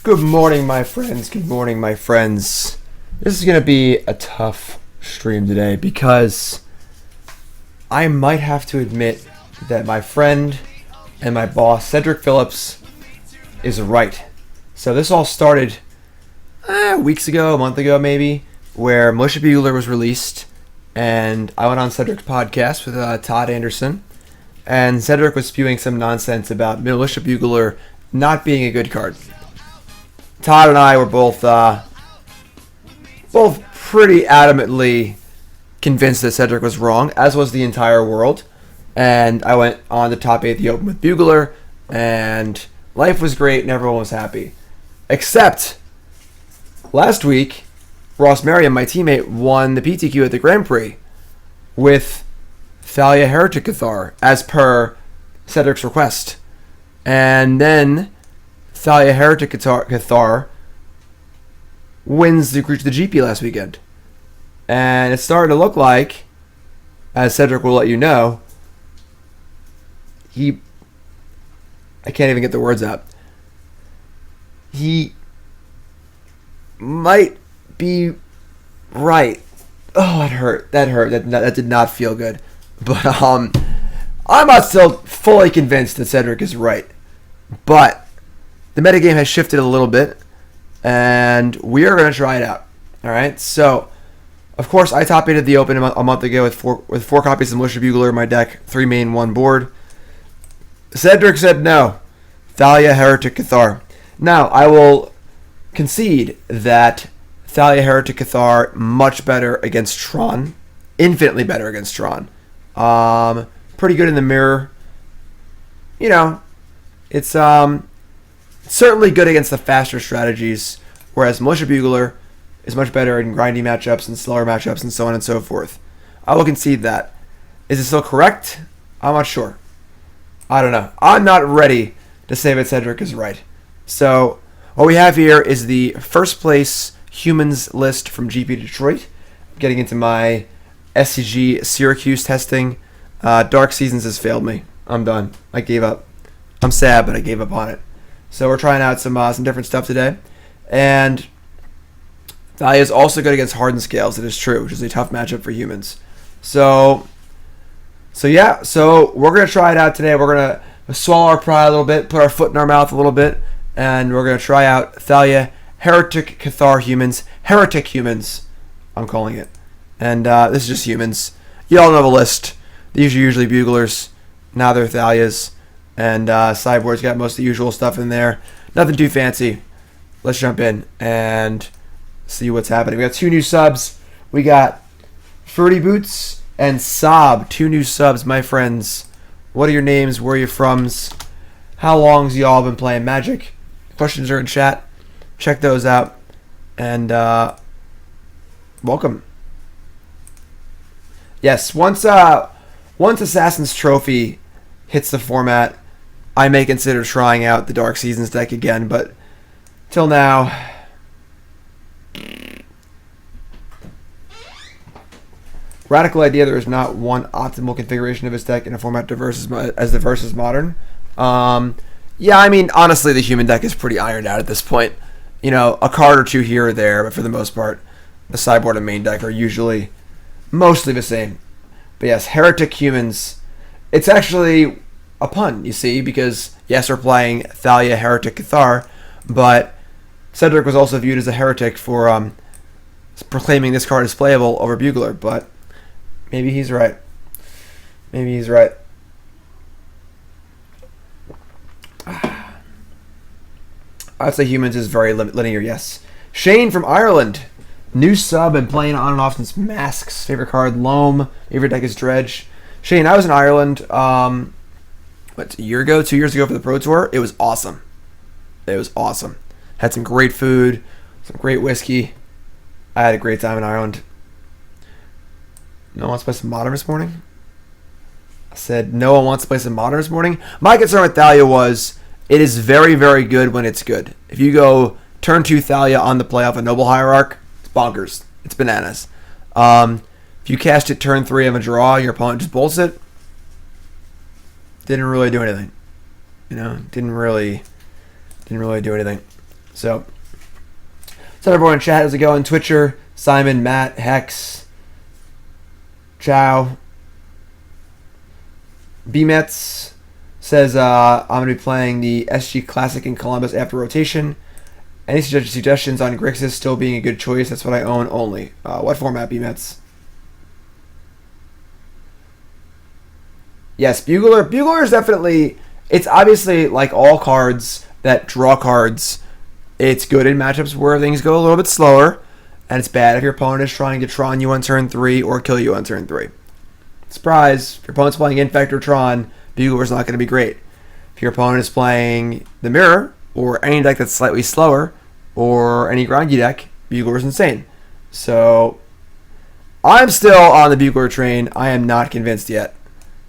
Good morning, my friends. Good morning, my friends. This is going to be a tough stream today because I might have to admit that my friend and my boss, Cedric Phillips, is right. So this all started weeks ago, a month ago maybe, where Militia Bugler was released, and I went on Cedric's podcast with Todd Anderson, and Cedric was spewing some nonsense about Militia Bugler not being a good card. Todd and I were both pretty adamantly convinced that Cedric was wrong, as was the entire world. And I went on to top 8 the Open with Bugler, and life was great and everyone was happy. Except, last week, Ross Merriam, my teammate, won the PTQ at the Grand Prix with Thalia Heretic Cathar, as per Cedric's request. And then Thalia Heretic Cathar wins the GP last weekend. And it's starting to look like, as Cedric will let you know, I can't even get the words out. He might be right. Oh, that hurt. That did not feel good. But I'm not still fully convinced that Cedric is right. But the metagame has shifted a little bit, and we are going to try it out. All right. So, of course, I top 8'd the Open a month ago with four copies of Militia Bugler in my deck, 3 main, 1 board. Cedric said no. Thalia Heretic Cathar. Now, I will concede that Thalia Heretic Cathar much better against Tron. Infinitely better against Tron. Pretty good in the mirror. You know, it's certainly good against the faster strategies, whereas Militia Bugler is much better in grindy matchups and slower matchups and so on and so forth. I will concede that. Is it still correct? I'm not sure. I don't know. I'm not ready to say that Cedric is right. So, what we have here is the first place humans list from GP Detroit. Getting into my SCG Syracuse testing. Dark Seasons has failed me. I'm done. I gave up. I'm sad, but I gave up on it. So we're trying out some different stuff today. And Thalia is also good against hardened scales. It is true, which is a tough matchup for humans. So yeah. So we're going to try it out today. We're going to swallow our pride a little bit, put our foot in our mouth a little bit, and we're going to try out Thalia Heretic Cathar humans. Heretic humans, I'm calling it. And this is just humans. You all know the list. These are usually Buglers. Now they're Thalias. And Sideboard's got most of the usual stuff in there. Nothing too fancy. Let's jump in and see what's happening. We got 2 new subs. We got Fruity Boots and Sob. 2 new subs, my friends. What are your names? Where are you from? How long's y'all been playing Magic? Questions are in chat. Check those out. And welcome. Yes, once Assassin's Trophy hits the format, I may consider trying out the Dark Seasons deck again, but till now, radical idea there is not one optimal configuration of his deck in a format diverse as diverse as Modern. Yeah, I mean, honestly, the human deck is pretty ironed out at this point. You know, a card or two here or there, but for the most part, the sideboard and main deck are usually mostly the same. But yes, Heretic humans, it's actually a pun, you see, because yes, we're playing Thalia Heretic Cathar, but Cedric was also viewed as a heretic for proclaiming this card as playable over Bugler, but maybe he's right. Maybe he's right. I'd say humans is very linear, yes. Shane from Ireland. New sub and playing on and off since Masks. Favorite card, Loam. Favorite deck is Dredge. Shane, I was in Ireland, a year ago, 2 years ago for the Pro Tour. It was awesome. It was awesome. Had some great food, some great whiskey. I had a great time in Ireland. No one wants to play some Modern this morning? I said, no one wants to play some Modern this morning? My concern with Thalia was, it is very, very good when it's good. If you go turn 2 Thalia on the play off a Noble Hierarch, it's bonkers. It's bananas. If you cast it turn 3 of a draw, your opponent just bolts it. Didn't really do anything. You know, didn't really do anything. So, everyone in chat, how's it going? Twitcher, Simon, Matt, Hex, Chow, BMets says, I'm going to be playing the SG Classic in Columbus after rotation. Any suggestions on Grixis still being a good choice? That's what I own only. What format, BMets? Yes, Bugler. Bugler is definitely... It's obviously, like all cards that draw cards, it's good in matchups where things go a little bit slower, and it's bad if your opponent is trying to Tron you on turn 3 or kill you on turn 3. Surprise, if your opponent's playing Infect or Tron, Bugler's not going to be great. If your opponent is playing the Mirror, or any deck that's slightly slower, or any grindy deck, Bugler's insane. So, I'm still on the Bugler train. I am not convinced yet,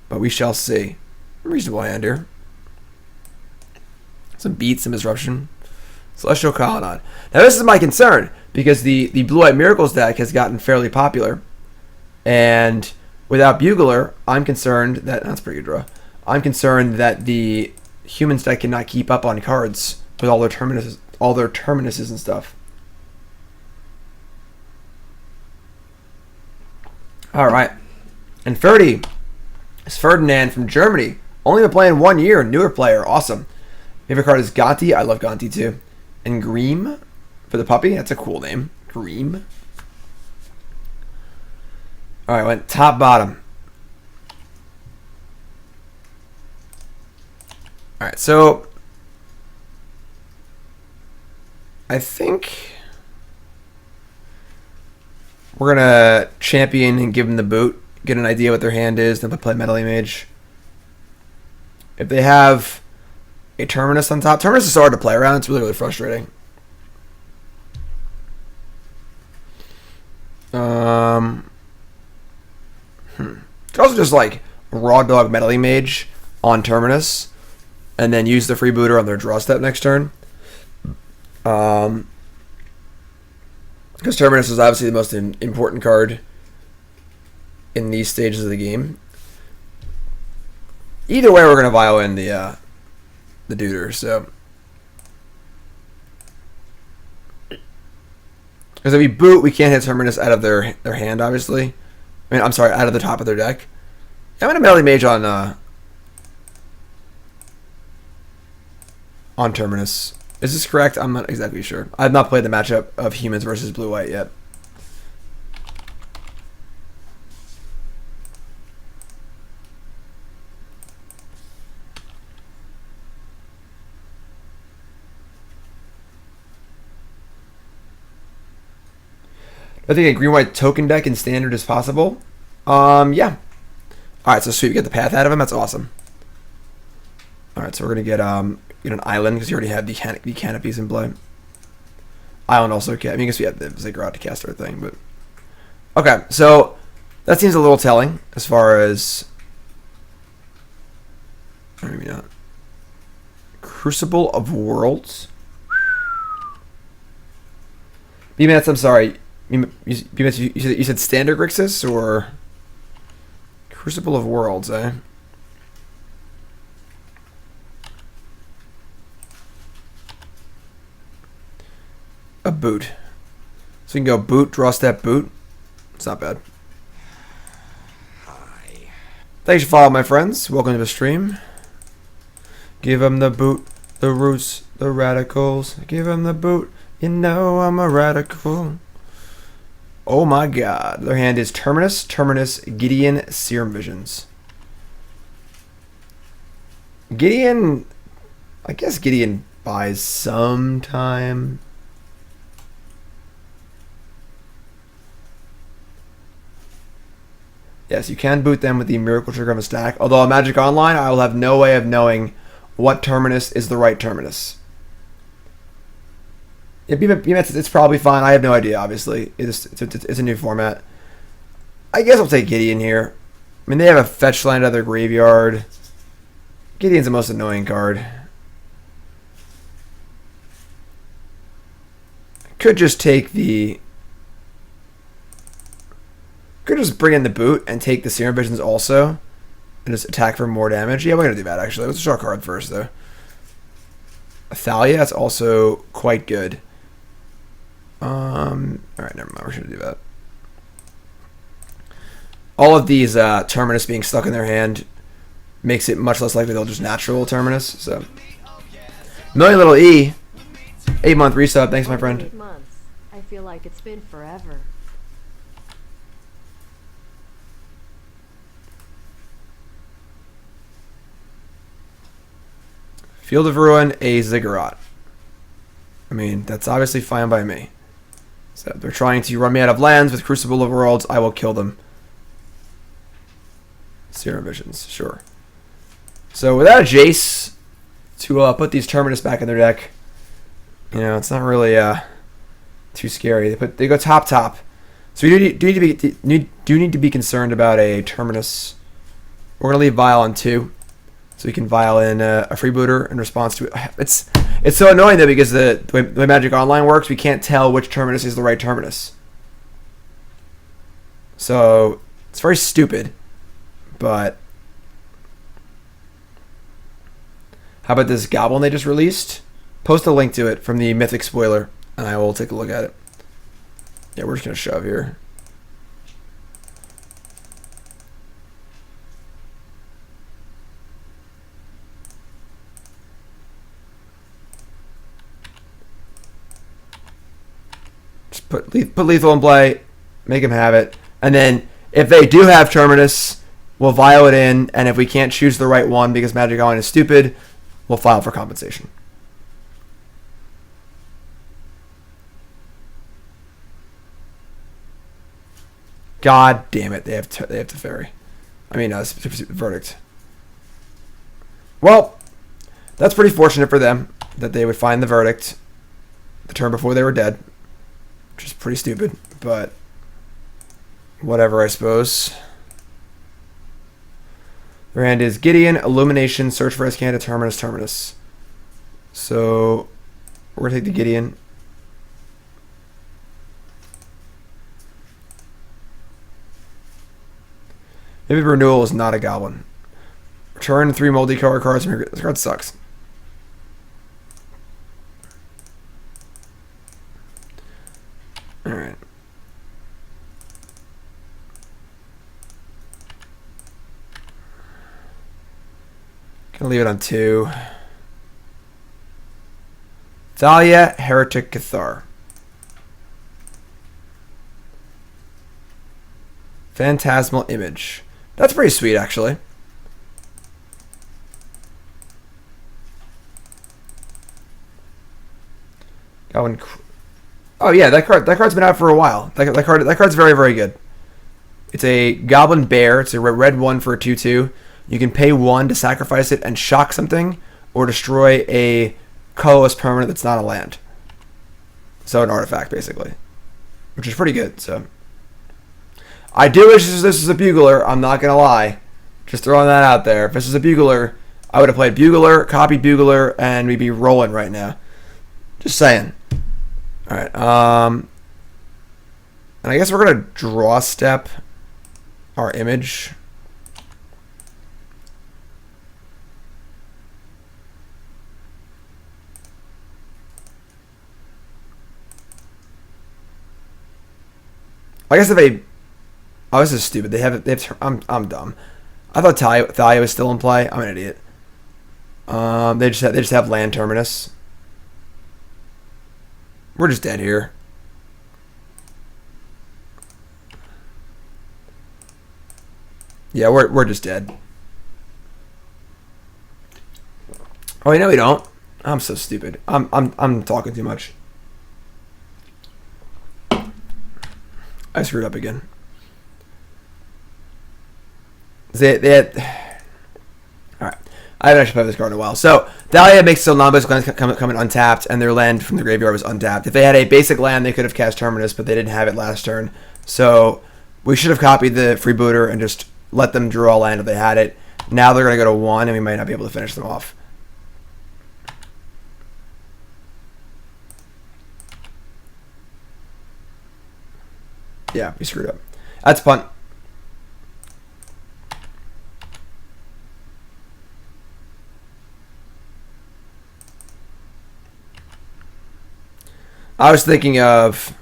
but we shall see. Reasonable hand here. Some beats, some disruption. Celestial Colonnade. Now this is my concern, because the Blue-White Miracles deck has gotten fairly popular. And without Bugler, I'm concerned that... That's a pretty good draw. I'm concerned that the Humans deck cannot keep up on cards with all their terminuses and stuff. Alright. And Ferdy is Ferdinand from Germany. Only been playing 1 year. Newer player. Awesome. Favorite card is Gonti. I love Gonti too. And Greem for the puppy. That's a cool name. Greem. Alright, went top bottom. Alright, so I think we're going to champion and give them the boot. Get an idea what their hand is. Then play Meddling Mage. If they have a Terminus on top. Terminus is so hard to play around. It's really, really frustrating. Could also just like raw dog Meddling Mage on Terminus and then use the Freebooter on their draw step next turn. Because Terminus is obviously the most important card in these stages of the game. Either way, we're going to vial in the Duder, so. Because if we boot, we can't hit Terminus out of their hand, obviously. I mean, I'm sorry, out of the top of their deck. I'm going to Meddling Mage on Terminus. Is this correct? I'm not exactly sure. I have not played the matchup of Humans versus Blue-White yet. I think a green-white token deck in Standard is possible. Yeah. Alright, so sweet. We get the path out of him. That's awesome. Alright, so we're going to get an island because you already have the canopies in play. Island also can. I guess we have the Ziggurat to cast our thing, but... Okay, so that seems a little telling as far as... Or maybe not. Crucible of Worlds? B-Mats, I'm sorry. You said Standard Grixis or Crucible of Worlds, eh? A boot. So you can go boot, draw step, boot. It's not bad. Hi. Thanks for following, my friends. Welcome to the stream. Give them the boot, the roots, the radicals. Give them the boot. You know I'm a radical. Oh my god. Their hand is Terminus, Gideon, Serum Visions. Gideon... I guess Gideon buys some time. Yes, you can boot them with the Miracle Trigger of a stack. Although on Magic Online, I will have no way of knowing what Terminus is the right Terminus. It's probably fine. I have no idea, obviously. It's a new format. I guess I'll take Gideon here. I mean, they have a fetch land out of their graveyard. Gideon's the most annoying card. Could just take the... Could just bring in the boot and take the Serum Visions also. And just attack for more damage. Yeah, we're going to do that, actually. Let's draw a card first, though. Thalia is also quite good. Alright, never mind. We're going to do that. All of these Terminus being stuck in their hand makes it much less likely they'll just natural Terminus. So, Million Little E, 8-month resub. Thanks, my friend. 8 months. I feel like it's been forever. Field of Ruin, a Ziggurat. I mean, that's obviously fine by me. So if they're trying to run me out of lands with Crucible of Worlds, I will kill them. Serum Visions, sure. So without a Jace to put these Terminus back in their deck, you know, it's not really too scary. They go top. So we do need to be concerned about a Terminus. We're gonna leave Vial on 2. So we can vial in a freebooter in response to it. It's so annoying though because the way Magic Online works, we can't tell which Terminus is the right Terminus. So it's very stupid. But how about this Goblin they just released? Post a link to it from the Mythic spoiler, and I will take a look at it. Yeah, we're just gonna shove here. Put lethal in play, make him have it, and then if they do have Terminus, we'll vial it in, and if we can't choose the right one because Magic Online is stupid, we'll file for compensation. God damn it, they have Teferi. I mean, Verdict. Well, that's pretty fortunate for them that they would find the Verdict the turn before they were dead. Which is pretty stupid, but whatever, I suppose. Their hand is Gideon, Illumination, Search for Escanda, Terminus. So we're going to take the Gideon. Maybe Renewal is not a Goblin. Return 3 multi-color cards. This card sucks. Alright. Gonna leave it on 2. Thalia, Heretic, Cathar. Phantasmal Image. That's pretty sweet, actually. Goblin. Oh yeah, that card's been out for a while. That card's very, very good. It's a Goblin Bear. It's a red 1 for a 2/2. You can pay 1 to sacrifice it and shock something, or destroy a colorless permanent that's not a land. So an artifact, basically, which is pretty good. So I do wish this was a Bugler. I'm not gonna lie, just throwing that out there. If this was a Bugler, I would have played Bugler, copied Bugler, and we'd be rolling right now. Just saying. All right, and I guess we're gonna draw step our image. I guess if they, oh, this is stupid. They have. I'm dumb. I thought Thalia was still in play. I'm an idiot. They just have land Terminus. We're just dead here. Yeah, we're just dead. Oh, wait, no, we don't. I'm so stupid. I'm talking too much. I screwed up again. They had. All right. I haven't actually played this card in a while. So, Thalia makes so non-basic lands come in untapped, and their land from the graveyard was untapped. If they had a basic land, they could have cast Terminus, but they didn't have it last turn. So, we should have copied the Freebooter and just let them draw a land if they had it. Now they're going to go to 1, and we might not be able to finish them off. Yeah, we screwed up. That's punt. I was thinking of...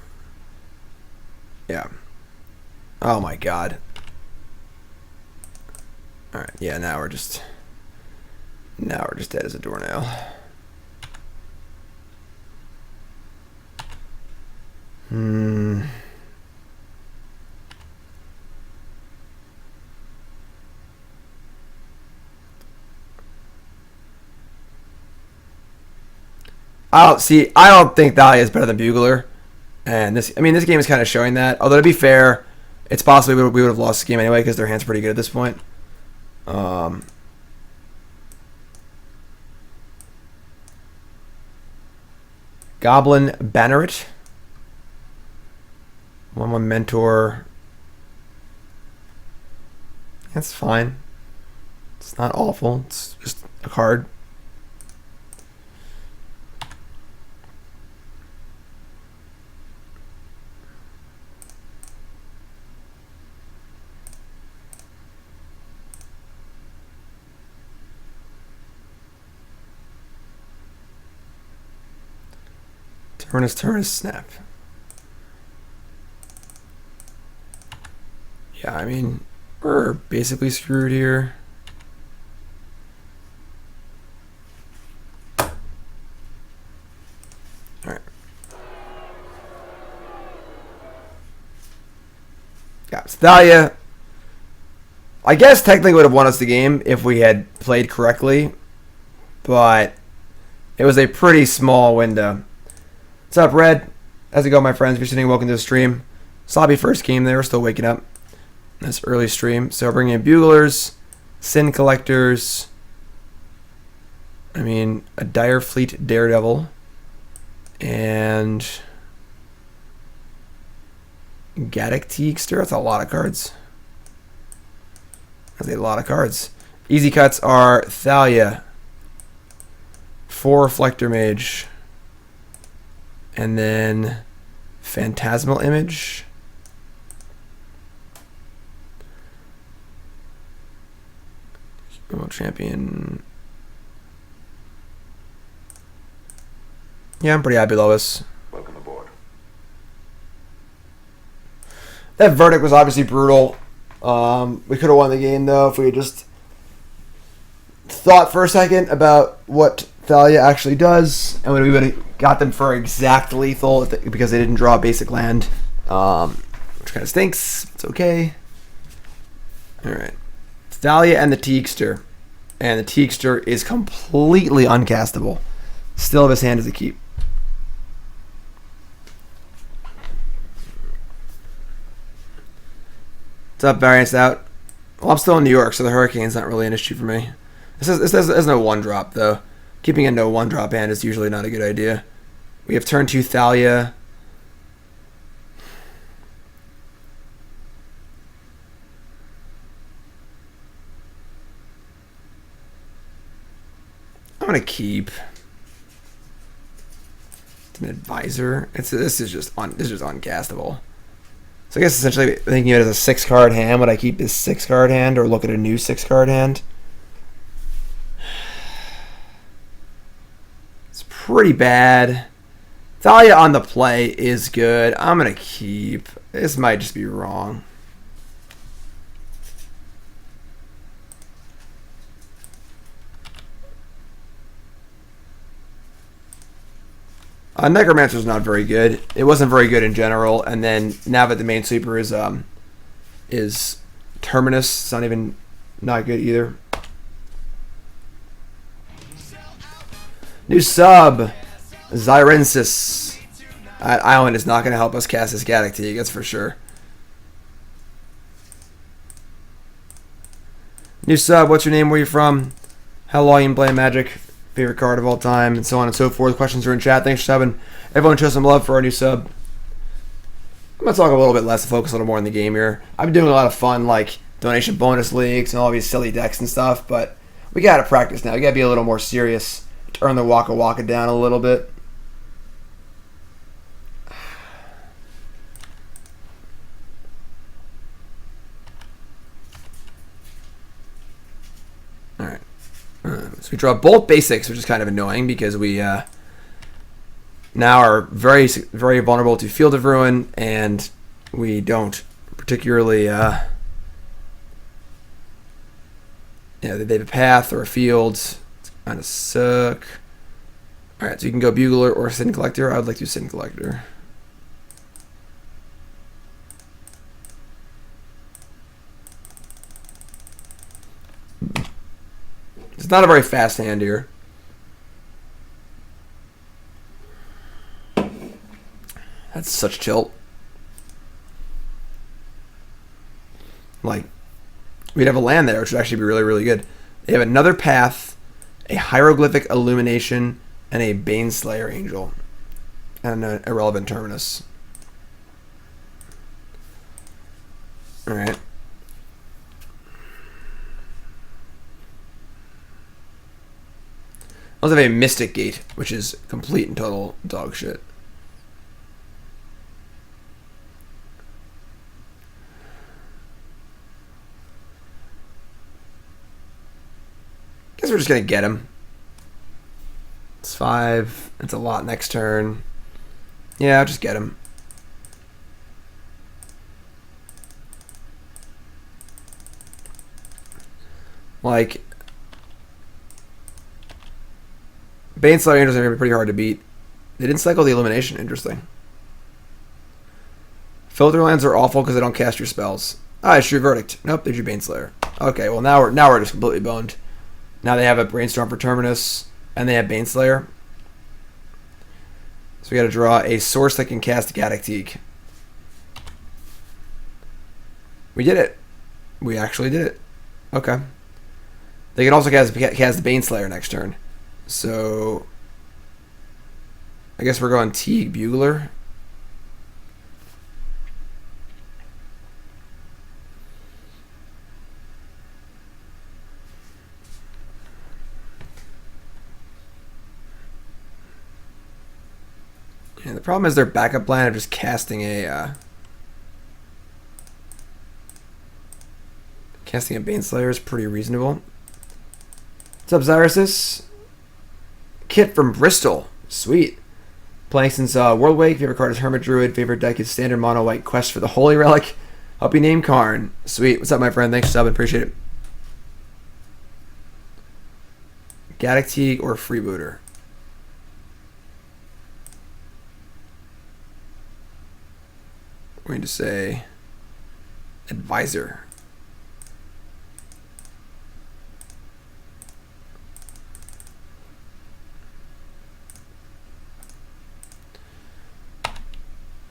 Yeah. Oh my god. Alright, yeah, now we're just dead as a doornail. I don't think Thalia is better than Bugler. And this game is kind of showing that. Although to be fair, it's possible we would have lost the game anyway because their hand's pretty good at this point. Goblin Banneret. 1/1 Mentor. That's fine. It's not awful. It's just a card. Turnus, snap. Yeah, I mean, we're basically screwed here. Alright. Yeah, so Thalia, I guess technically would have won us the game if we had played correctly, but it was a pretty small window. What's up, Red? How's it going, my friends? If you're sitting, welcome to the stream. Sloppy first game there. We're still waking up. This early stream. So bringing in Buglers, Sin Collectors. I mean, a Dire Fleet Daredevil. And Gaddock Teeg. That's a lot of cards. That's a lot of cards. Easy cuts are Thalia, 4 Reflector Mage, and then Phantasmal Image. Champion. Yeah, I'm pretty happy with this. Welcome aboard. That verdict was obviously brutal. We could have won the game though if we had just thought for a second about what Thalia actually does, and we would have got them for exact lethal because they didn't draw a basic land, which kind of stinks. It's okay. All right, Thalia and the Teegster, and the Teegster is completely uncastable. Still have his hand as a keep. What's up, Variance Out? Well, I'm still in New York, so the Hurricane's not really an issue for me. This is no 1-drop, though. Keeping a no 1-drop hand is usually not a good idea. We have turn 2 Thalia. I'm going to keep an advisor. This is just uncastable. So I guess essentially thinking of it as a 6-card hand, would I keep this 6-card hand or look at a new 6-card hand? It's pretty bad. Thalia on the play is good. I'm going to keep. This might just be wrong. Necromancer's not very good. It wasn't very good in general, and then now that the main sweeper is Terminus, it's not good either. New sub, Zyrensis. That island is not going to help us cast this Gaddock Teeg, that's for sure. New sub, what's your name? Where you from? How long you been playing Magic? Favorite card of all time, and so on and so forth. Questions are in chat. Thanks for subbing. Everyone show some love for our new sub. I'm going to talk a little bit less and focus a little more on the game here. I've been doing a lot of fun, like donation bonus leagues and all these silly decks and stuff, but we got to practice now. We got to be a little more serious. Turn the Waka Waka down a little bit. All right. So we draw both basics, which is kind of annoying because we now are very, very vulnerable to Field of Ruin, and we don't particularly, they have a path or a field. It's kind of suck. Alright, so you can go Bugler or Sin Collector. I would like to Sin Collector. It's not a very fast hand here. That's such tilt. Like, we'd have a land there, which would actually be really, really good. They have another path, a Hieroglyphic Illumination, and a Baneslayer Angel. And an Irrelevant Terminus. Alright. I also have a Mystic Gate, which is complete and total dog shit. Guess we're just gonna get him. It's 5. It's a lot next turn. Yeah, I'll just get him. Like, Baneslayer Angels are going to be pretty hard to beat. They didn't cycle the Illumination. Interesting. Filter lands are awful because they don't cast your spells. Ah, it's True Verdict. Nope, they drew Baneslayer. Okay, well now we're just completely boned. Now they have a Brainstorm for Terminus, and they have Baneslayer. So we got to draw a source that can cast Gaddock Teeg. We did it. We actually did it. Okay. They can also cast the Baneslayer next turn. So I guess we're going Teeg Bugler. And the problem is their backup plan of just casting a Baneslayer is pretty reasonable. What's up, Xyrisis? Kit from Bristol. Sweet. Playing since World Wake. Favorite card is Hermit Druid. Favorite deck is Standard Mono White Quest for the Holy Relic. Hope you name Karn. Sweet. What's up, my friend? Thanks for subbing. Appreciate it. Gaddock Teeg or Freebooter? We're going to say Advisor.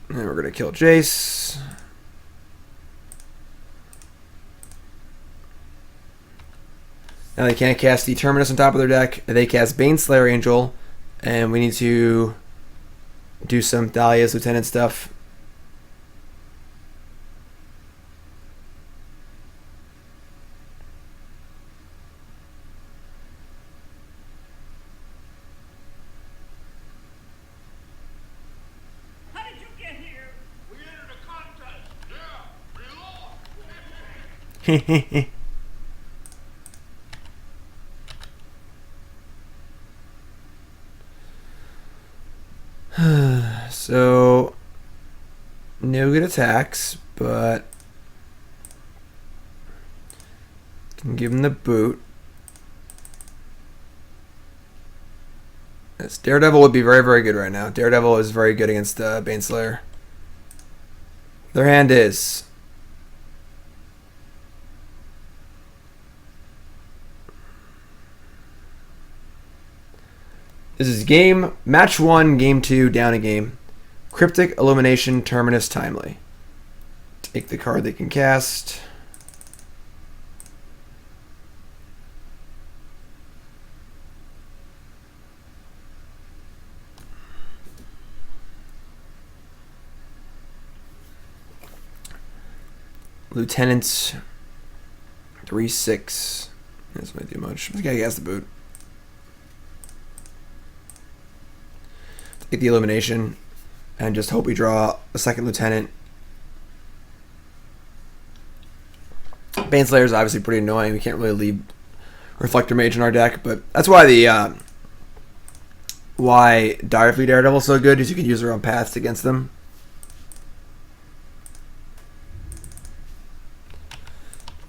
And we're going to kill Jace. Now they can't cast the Terminus on top of their deck. They cast Baneslayer Angel. And we need to do some Thalia's Lieutenant stuff. So no good attacks, but can give him the boot. Yes, Daredevil would be very, very good right now. Daredevil is very good against Baneslayer. Their hand is this is match 1, game 2, down a game. Cryptic Illumination, Terminus, Timely. Take the card they can cast. Lieutenants, 3/6. This might do much. This guy has the boot. Take the Illumination and just hope we draw a second Lieutenant. Baneslayer is obviously pretty annoying. We can't really leave Reflector Mage in our deck, but that's why the why Daredevil is so good is you can use their own paths against them.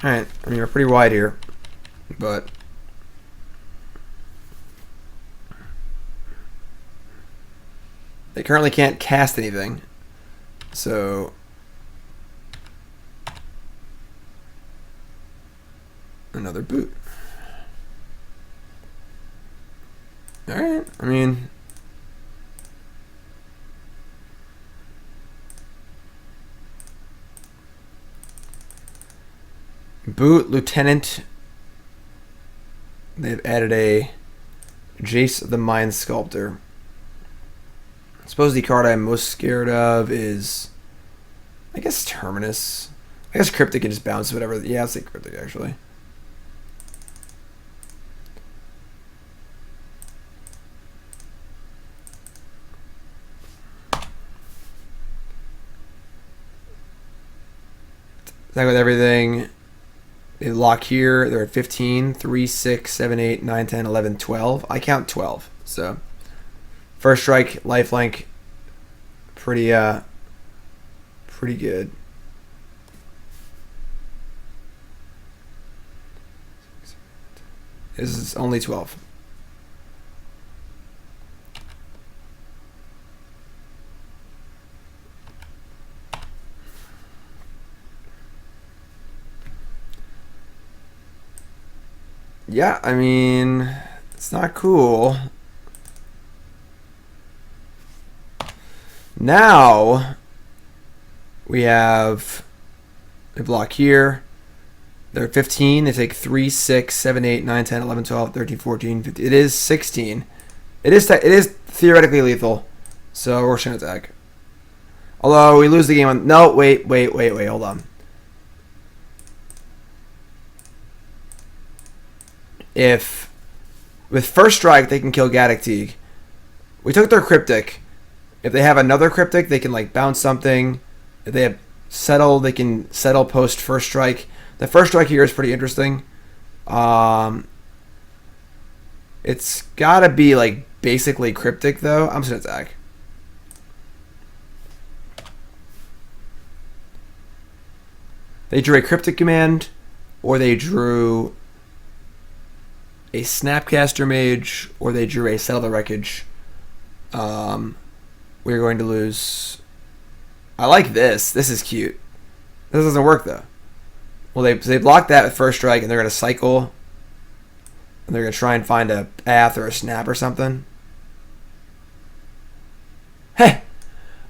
Alright, I mean, we're pretty wide here, but they currently can't cast anything, so another boot. Alright, I mean, boot, Lieutenant. They've added a Jace the Mind Sculptor. I suppose the card I'm most scared of is, I guess, Terminus. I guess Cryptic can just bounce whatever. Yeah, I'll say Cryptic, actually. Attack with everything. They lock here. They're at 15. 3, 6, 7, 8, 9, 10, 11, 12. I count 12. So, first strike, lifelink. Pretty good. This is only 12. Yeah, I mean, it's not cool. Now, we have a block here. They're at 15. They take 3, 6, 7, 8, 9, 10, 11, 12, 13, 14, 15. It is 16. It is theoretically lethal. So we're going to attack. Although we lose the game on... No, wait. Hold on. If with first strike they can kill Gaddock Teeg. We took their Cryptic. If they have another Cryptic, they can like bounce something. If they have settle, they can settle post first strike. The first strike here is pretty interesting. It's gotta be like basically Cryptic though. I'm just gonna attack. They drew a Cryptic command, or they drew a Snapcaster Mage, or they drew a Settle the Wreckage. We're going to lose. I like this. This is cute. This doesn't work though. Well, they blocked that with first strike, and they're going to cycle. And they're going to try and find a path or a snap or something. Hey!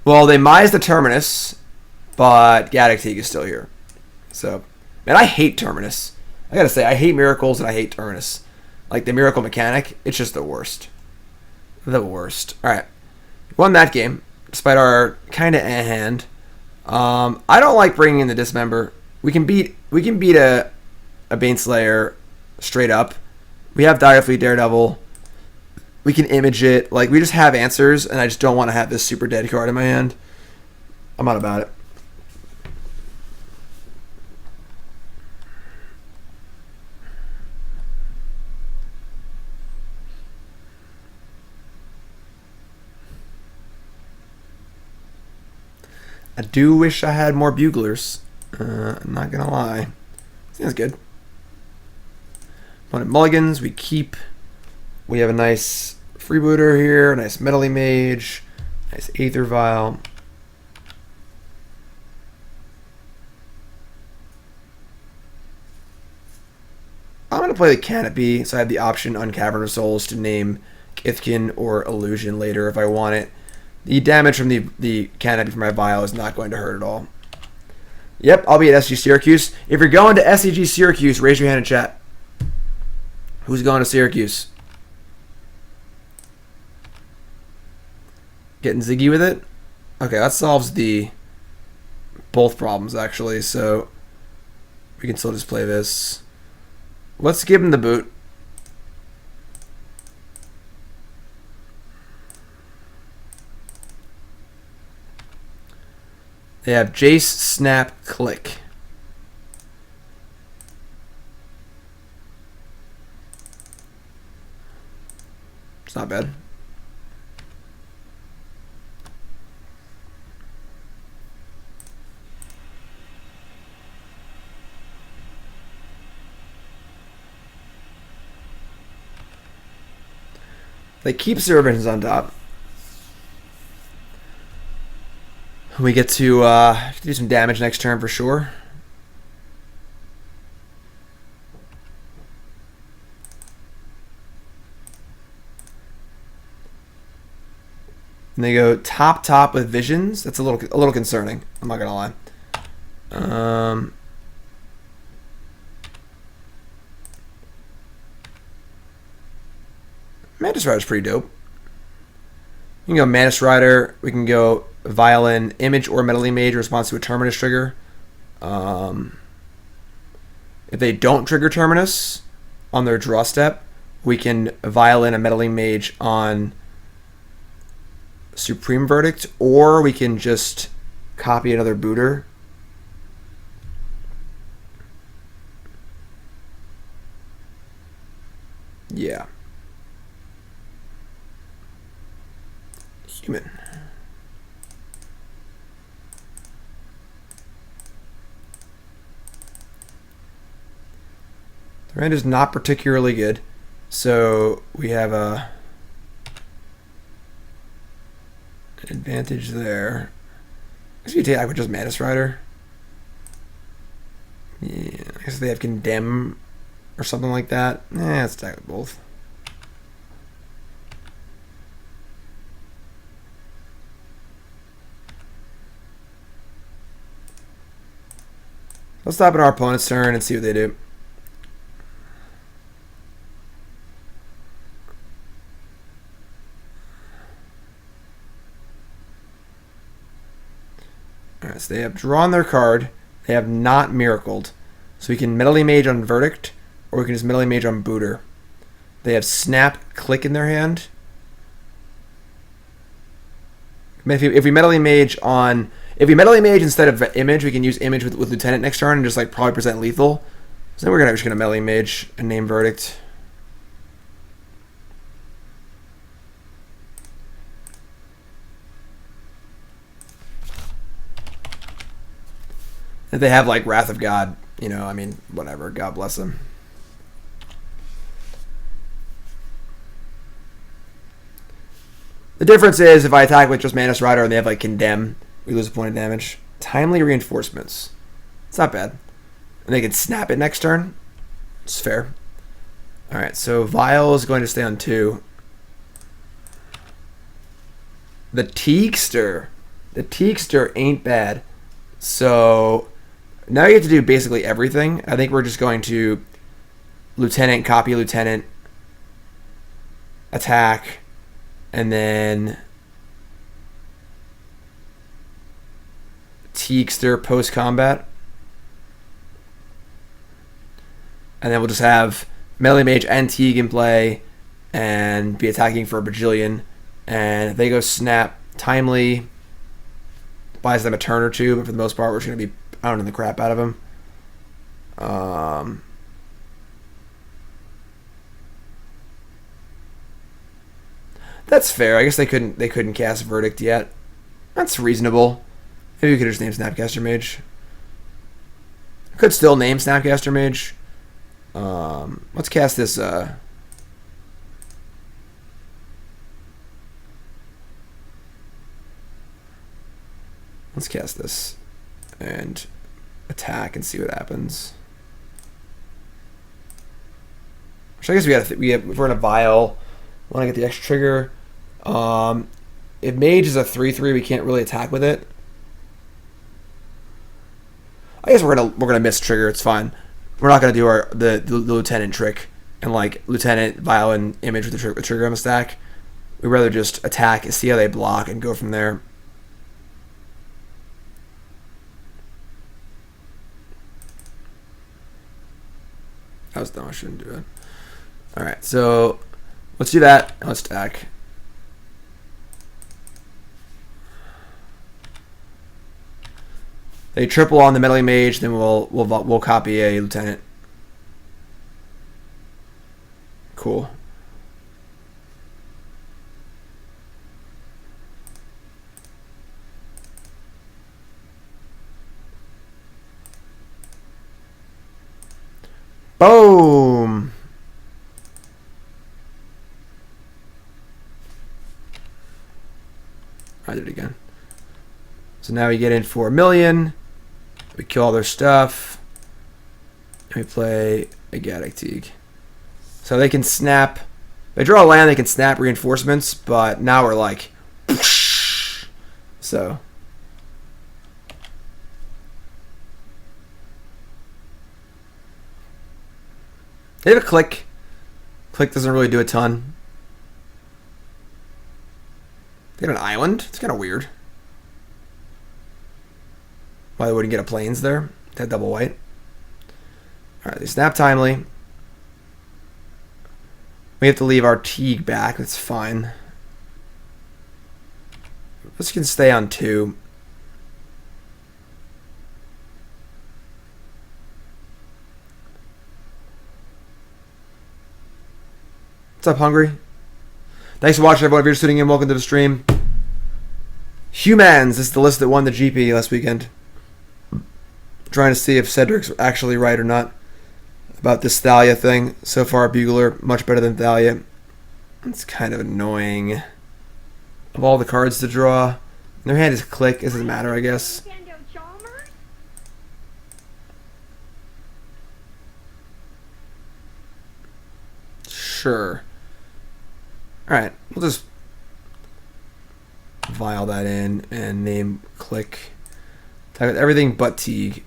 Well, they mised the Terminus, but Gaddock Teeg is still here. So, man, I hate Terminus. I gotta say, I hate Miracles and I hate Terminus. Like, the Miracle mechanic, it's just the worst. The worst. Alright. Won that game, despite our kind of hand. I don't like bringing in the Dismember. We can beat a Baneslayer straight up. We have Daredevil. We can image it. Like, we just have answers, and I just don't want to have this super dead card in my hand. I'm out about it. I do wish I had more Buglers. I'm not gonna lie. Seems good. Opponent mulligans, we keep. We have a nice Freebooter here, a nice Meddling Mage, nice Aether Vial. I'm gonna play the Canopy, so I have the option on Cavern of Souls to name Ithkin or Illusion later if I want it. The damage from the Canopy for my Vial is not going to hurt at all. Yep, I'll be at SG Syracuse. If you're going to SCG Syracuse, raise your hand in chat. Who's going to Syracuse? Getting Ziggy with it? Okay, that solves both problems, actually, so we can still just play this. Let's give him the boot. They have Jace, Snap, Click. It's not bad. They keep Zero Visions on top. We get to do some damage next turn for sure. And they go top with Visions. That's a little concerning. I'm not gonna lie. Mantis Rider's pretty dope. We can go Mantis Rider. We can go Violin, Image, or Meddling Mage in response to a Terminus trigger. If they don't trigger Terminus on their draw step, we can Violin a Meddling Mage on Supreme Verdict, or we can just copy another Booter. Yeah. Human. The rand is not particularly good, so we have an advantage there. I guess you take with just Mantis Rider. Yeah, I guess they have Condemn or something like that. Let's attack with both. Let's stop at our opponent's turn and see what they do. Alright, so they have drawn their card. They have not miracled. So we can Meddling Mage on Verdict, or we can just Meddling Mage on Booter. They have Snap, Click in their hand. If we Meddling Mage on... If we Meddling Mage instead of Image, we can use Image with Lieutenant next turn and just like probably present lethal. So then we're just going to Meddling Mage and name Verdict. If they have like Wrath of God, you know, I mean, whatever. God bless them. The difference is if I attack with just Mantis Rider and they have like Condemn, we lose a point of damage. Timely Reinforcements. It's not bad. And they can snap it next turn. It's fair. Alright, so Vial is going to stay on 2. The Teegster. The Teegster ain't bad. So now you get to do basically everything. I think we're just going to Lieutenant, copy Lieutenant, attack, and then Teegster post-combat. And then we'll just have Melee Mage and Teeg in play and be attacking for a bajillion. And if they go snap, Timely buys them a turn or two, but for the most part, we're just going to be pounding the crap out of them. That's fair. I guess they couldn't cast Verdict yet. That's reasonable. Maybe we could just name Snapcaster Mage. Could still name Snapcaster Mage. Let's cast this. Let's cast this and attack and see what happens. So I guess if we're in a Vial, want to get the extra trigger. If Mage is a 3/3, we can't really attack with it. I guess we're gonna miss trigger. It's fine. We're not gonna do the Lieutenant trick and like Lieutenant, Vial, and Image with the trigger on the stack. We'd rather just attack and see how they block and go from there. That was dumb. I shouldn't do it. All right, so let's do that. Let's stack. They triple on the Meddling Mage, then we'll copy a Lieutenant. Cool. Boom. I did it again. So now we get in for 1 million. We kill all their stuff. And we play a Gaddock Teeg. So they can snap. They draw a land, they can snap reinforcements, but now we're like, so. They have a click. Click doesn't really do a ton. They got an island. It's kind of weird. Why they wouldn't get a plains there? They had double white. Alright, they snap timely. We have to leave our Teeg back. That's fine. This can stay on 2. What's up, Hungry? Thanks for watching, everyone. If you're just tuning in, welcome to the stream. Humans. This is the list that won the GP last weekend. Trying to see if Cedric's actually right or not about this Thalia thing. So far, Bugler much better than Thalia. It's kind of annoying. Of all the cards to draw, their hand is click. It doesn't matter, I guess. Sure. Alright, we'll just vial that in and name click. Type everything but Teeg.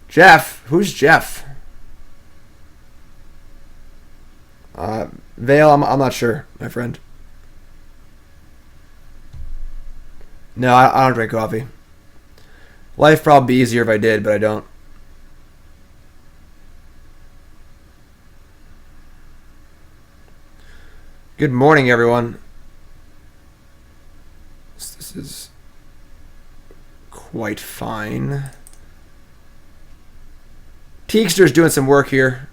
Jeff? Who's Jeff? Vale, I'm not sure, my friend. No, I don't drink coffee. Life probably be easier if I did, but I don't. Good morning, everyone. This is quite fine. Teegster's doing some work here.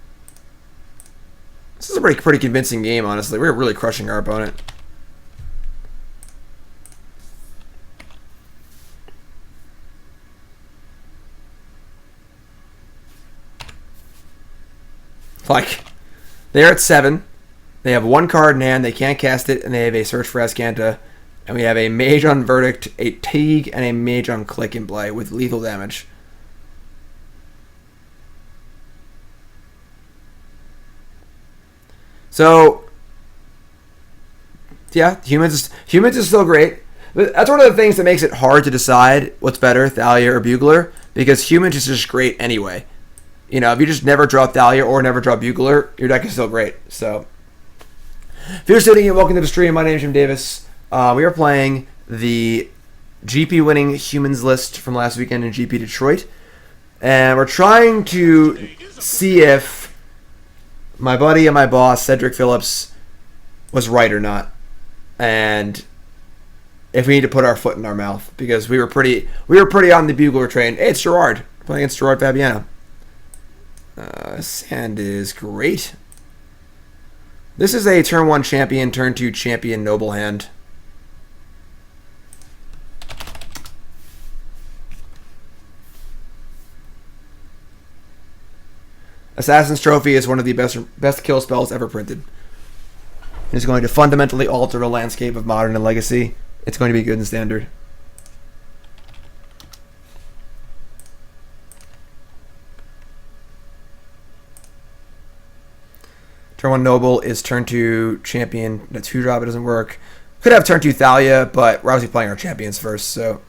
This is a pretty convincing game, honestly. We're really crushing our opponent. Like, they're at 7. They have 1 card in hand. They can't cast it, and they have a Search for Azcanta. And we have a Mage on Verdict, a Teeg, and a Mage on Click in play with lethal damage. So, yeah, humans is still great. That's one of the things that makes it hard to decide what's better, Thalia or Bugler, because humans is just great anyway. You know, if you just never draw Thalia or never draw Bugler, your deck is still great. So, if you're sitting here, welcome to the stream. My name is Jim Davis. We are playing the GP winning humans list from last weekend in GP Detroit. And we're trying to see if my buddy and my boss, Cedric Phillips, was right or not. And if we need to put our foot in our mouth. Because we were pretty on the Bugler train. Hey, it's Gerard. Playing against Gerard Fabiano. Sand is great. This is a turn 1 champion, turn 2 champion noble hand. Assassin's Trophy is one of the best kill spells ever printed. It's going to fundamentally alter the landscape of Modern and Legacy. It's going to be good in Standard. Turn 1 Noble is turn 2 champion. The 2-drop, it doesn't work. Could have turn 2 Thalia, but we're obviously playing our champions first, so.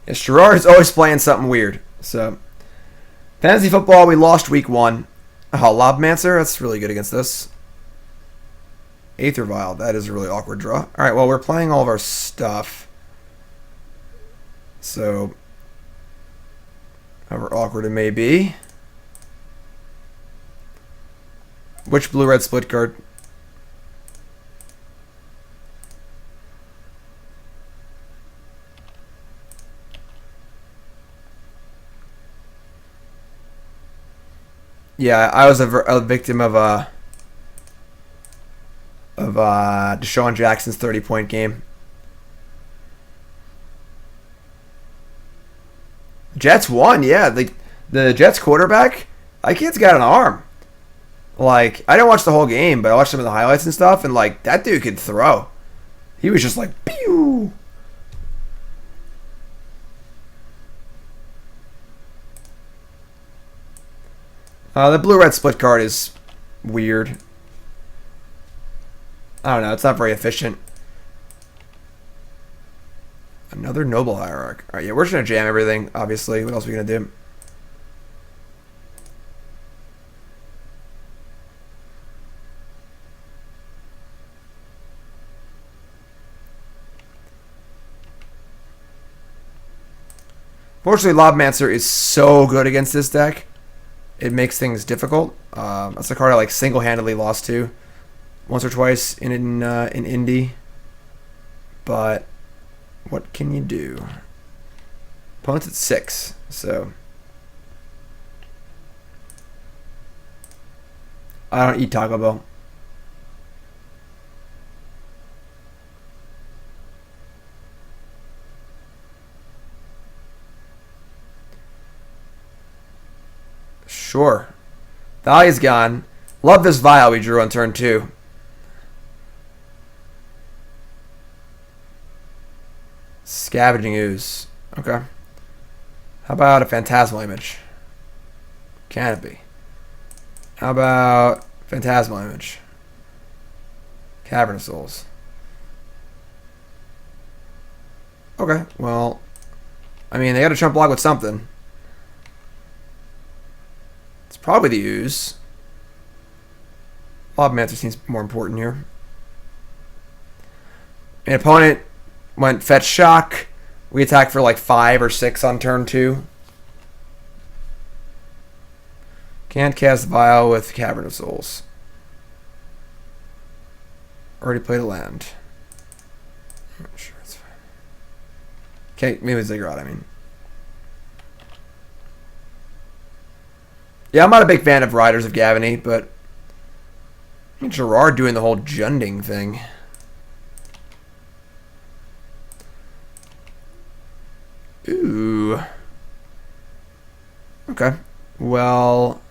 Yes, Gerard is always playing something weird. So, Fantasy Football, we lost week 1. Oh, Lobmancer, that's really good against us. Aether Vial, that is a really awkward draw. Alright, well, we're playing all of our stuff. So, however awkward it may be. Which blue-red split card? Yeah, I was a victim of Deshaun Jackson's 30-point game. Jets won, yeah. The Jets quarterback, that kid's got an arm. Like, I didn't watch the whole game, but I watched some of the highlights and stuff, and, like, that dude could throw. He was just like, pew! The blue-red split card is weird. I don't know, it's not very efficient. Another Noble Hierarch. Alright, yeah, we're just going to jam everything, obviously. What else are we going to do? Fortunately, Lobmancer is so good against this deck. It makes things difficult. That's a card I like single-handedly lost to once or twice in Indy. But what can you do? Opponent's at 6, so I don't eat Taco Bell. Sure. Thalia's gone. Love this Vial we drew on turn 2. Scavenging Ooze. Okay. How about a Phantasmal Image? Canopy. How about Phantasmal Image? Cavern of Souls. Okay, well, I mean, they got to trump block with something. It's probably the Ooze. Lobmancer seems more important here. An opponent went Fetch Shock. We attack for like 5 or 6 on turn 2. Can't cast Vial with Cavern of Souls. Already played a land. Sure, it's fine. Okay, maybe Ziggurat, I mean. Yeah, I'm not a big fan of Riders of Gavony, but I mean, Gerard doing the whole Junding thing. Ooh. Okay. Well,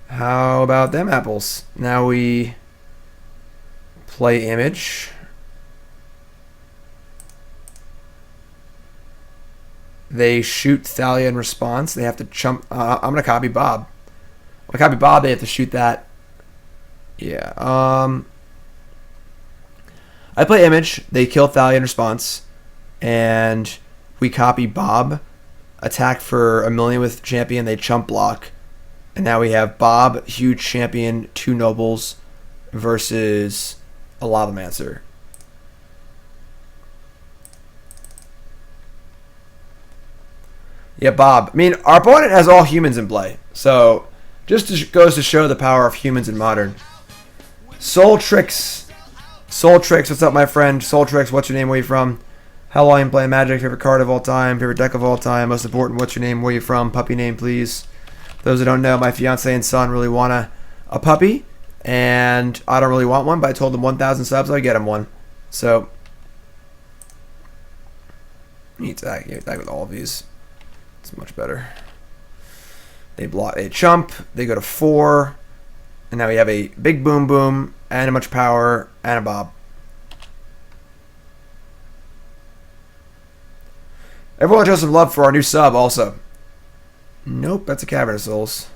how about them apples? Now we play Image. They shoot Thalia in response. They have to chump. I'm going to copy Bob. When I copy Bob, they have to shoot that. Yeah. I play Image. They kill Thalia in response. And we copy Bob. Attack for 1,000,000 with Champion. They chump block. And now we have Bob, huge Champion, 2 Nobles versus a Lavamancer. Yeah, Bob. I mean, our opponent has all humans in play. So, just goes to show the power of humans in Modern. Soul Tricks. Soul Tricks, what's up, my friend? Soul Tricks, what's your name? Where you from? How long you playing Magic? Favorite card of all time? Favorite deck of all time? Most important, what's your name? Where you from? Puppy name, please. For those that don't know, my fiance and son really want a puppy. And I don't really want one, but I told them 1,000 subs, I'd get him one. So, you attack with all of these. It's much better. They block, they chump, they go to 4, and now we have a big boom boom, and a much power, and a Bob. Everyone show some love for our new sub also. Nope, that's a Cavern of Souls.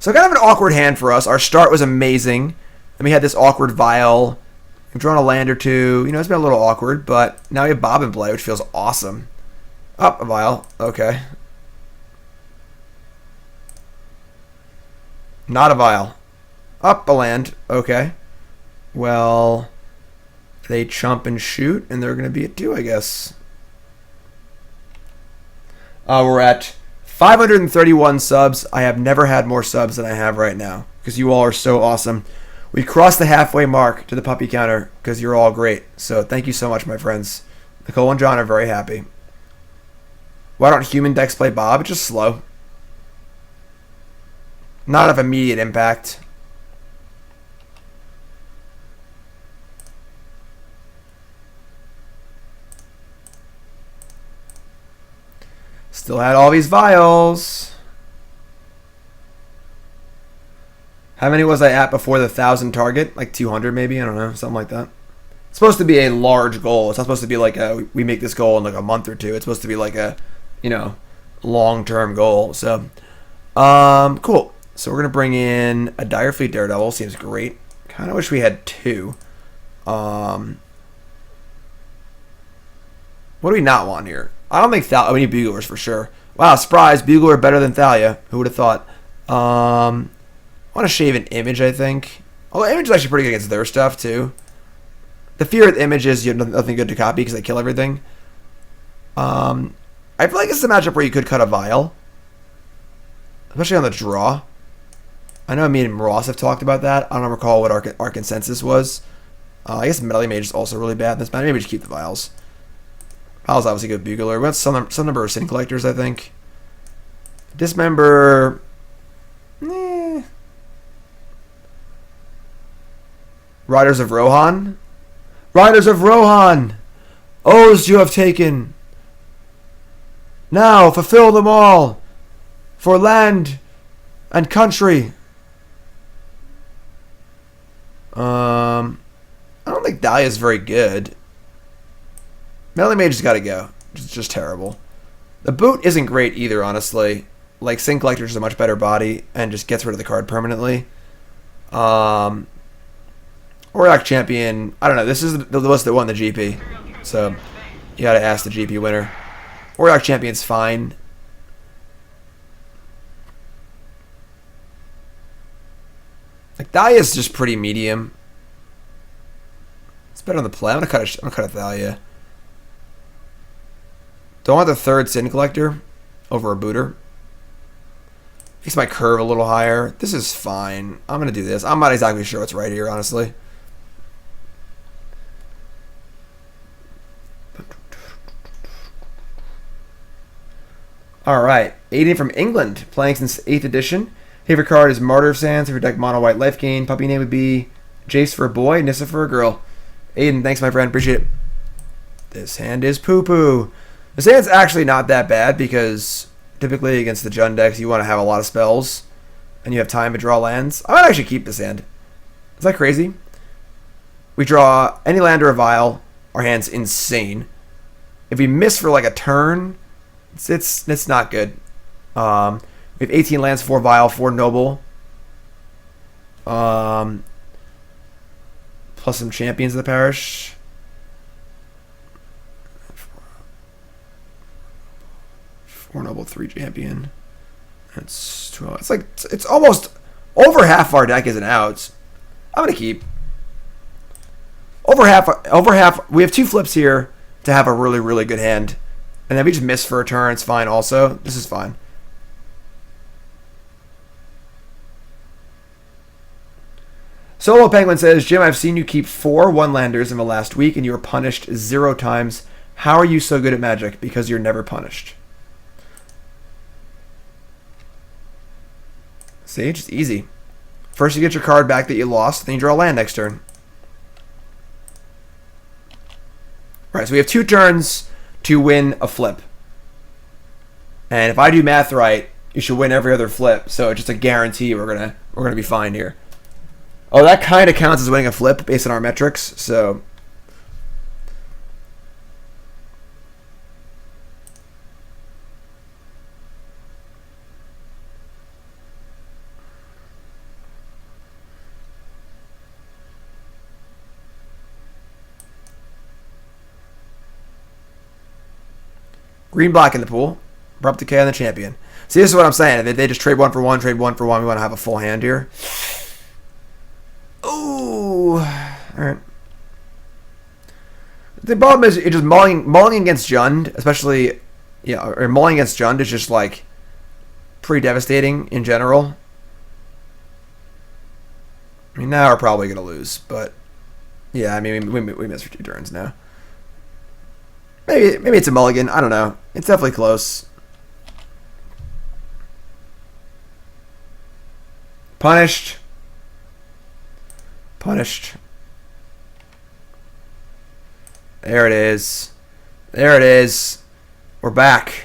So kind of an awkward hand for us. Our start was amazing. Then we had this awkward Vial. We've drawn a land or 2. You know, it's been a little awkward, but now we have Bob in play, which feels awesome. Oh, a Vial. Okay. Not a Vial. Up a land. Okay. Well, they chump and shoot, and they're going to be at 2, I guess. We're at 531 subs. I have never had more subs than I have right now, because you all are so awesome. We crossed the halfway mark to the puppy counter because you're all great. So thank you so much, my friends. Nicole and John are very happy. Why don't human decks play Bob? It's just slow. Not of immediate impact. Still had all these vials. How many was I at before the 1,000 target? Like 200 maybe? I don't know. Something like that. It's supposed to be a large goal. It's not supposed to be like we make this goal in like a month or two. It's supposed to be like a, long-term goal. So, cool. So we're going to bring in a Dire Fleet Daredevil. Seems great. Kind of wish we had two. What do we not want here? I don't think Thalia. We need Buglers for sure. Wow, surprise. Bugler better than Thalia. Who would have thought? I want to shave an Image, I think. Although Image is actually pretty good against their stuff, too. The fear with Image is you have nothing good to copy because they kill everything. I feel like it's a matchup where you could cut a Vial. Especially on the draw. I know me and Ross have talked about that. I don't recall what our consensus was. I guess Meddling Mage is also really bad in this match. Maybe just keep the Vials. Vials obviously good Bugler. We got some number of Sin Collectors, I think. Dismember... Riders of Rohan? Riders of Rohan! Oaths you have taken! Now fulfill them all! For land and country! I don't think Thalia is very good. Meddling Mage has got to go. It's just terrible. The boot isn't great either, honestly. Like, Sin Collector is a much better body and just gets rid of the card permanently. Warlock Champion, I don't know. This is the list that won the GP. So, you got to ask the GP winner. Warlock Champion's fine. Like, Thalia's just pretty medium. It's better on the play. I'm gonna cut a Thalia. Do I want the third Sin Collector over a Booter? Makes my curve a little higher. This is fine. I'm gonna do this. I'm not exactly sure what's right here, honestly. Alright. Aiden from England, playing since 8th edition. Favorite card is Martyr of Sands. Favorite deck, mono white life gain. Puppy name would be Jace for a boy, Nissa for a girl. Aiden, thanks my friend, appreciate it. This hand is poo-poo. This hand's actually not that bad because typically against the Jund decks you want to have a lot of spells and you have time to draw lands. I might actually keep this hand. Is that crazy? We draw any land or a Vial. Our hand's insane. If we miss for like a turn, it's not good. We have 18 lands, 4 Vial, 4 Noble. Plus some champions of the Parish. 4 Noble, 3 champion. That's 12. It's like it's almost over half our deck isn't out. I'm gonna keep over half. We have 2 flips here to have a really, really good hand, and then we just miss for a turn. It's fine. Also, this is fine. Solo Penguin says, Jim, I've seen you keep 4 one-landers in the last week, and you were punished 0 times. How are you so good at Magic? Because you're never punished. Sage, it's easy. First you get your card back that you lost, then you draw a land next turn. Right, so we have 2 turns to win a flip. And if I do math right, you should win every other flip. So it's just a guarantee we're gonna be fine here. Oh, that kind of counts as winning a flip based on our metrics, so... Green black in the pool. Abrupt Decay on the champion. See, this is what I'm saying. They just trade 1 for 1, trade 1 for 1. We want to have a full hand here. Ooh. Alright. The problem is, just mulling against Jund, especially, or mulling against Jund is just like pretty devastating in general. I mean, now we're probably going to lose, but yeah, I mean, we missed for 2 turns now. Maybe it's a mulligan. I don't know. It's definitely close. Punished. Punished. There it is. There it is. We're back.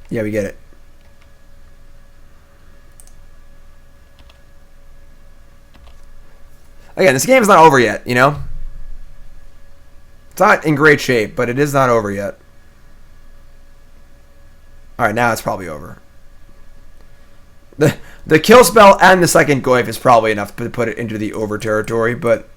Yeah, we get it. Again, this game is not over yet, you know? It's not in great shape, but it is not over yet. Alright, now it's probably over. The kill spell and the second Goyf is probably enough to put it into the over territory, but...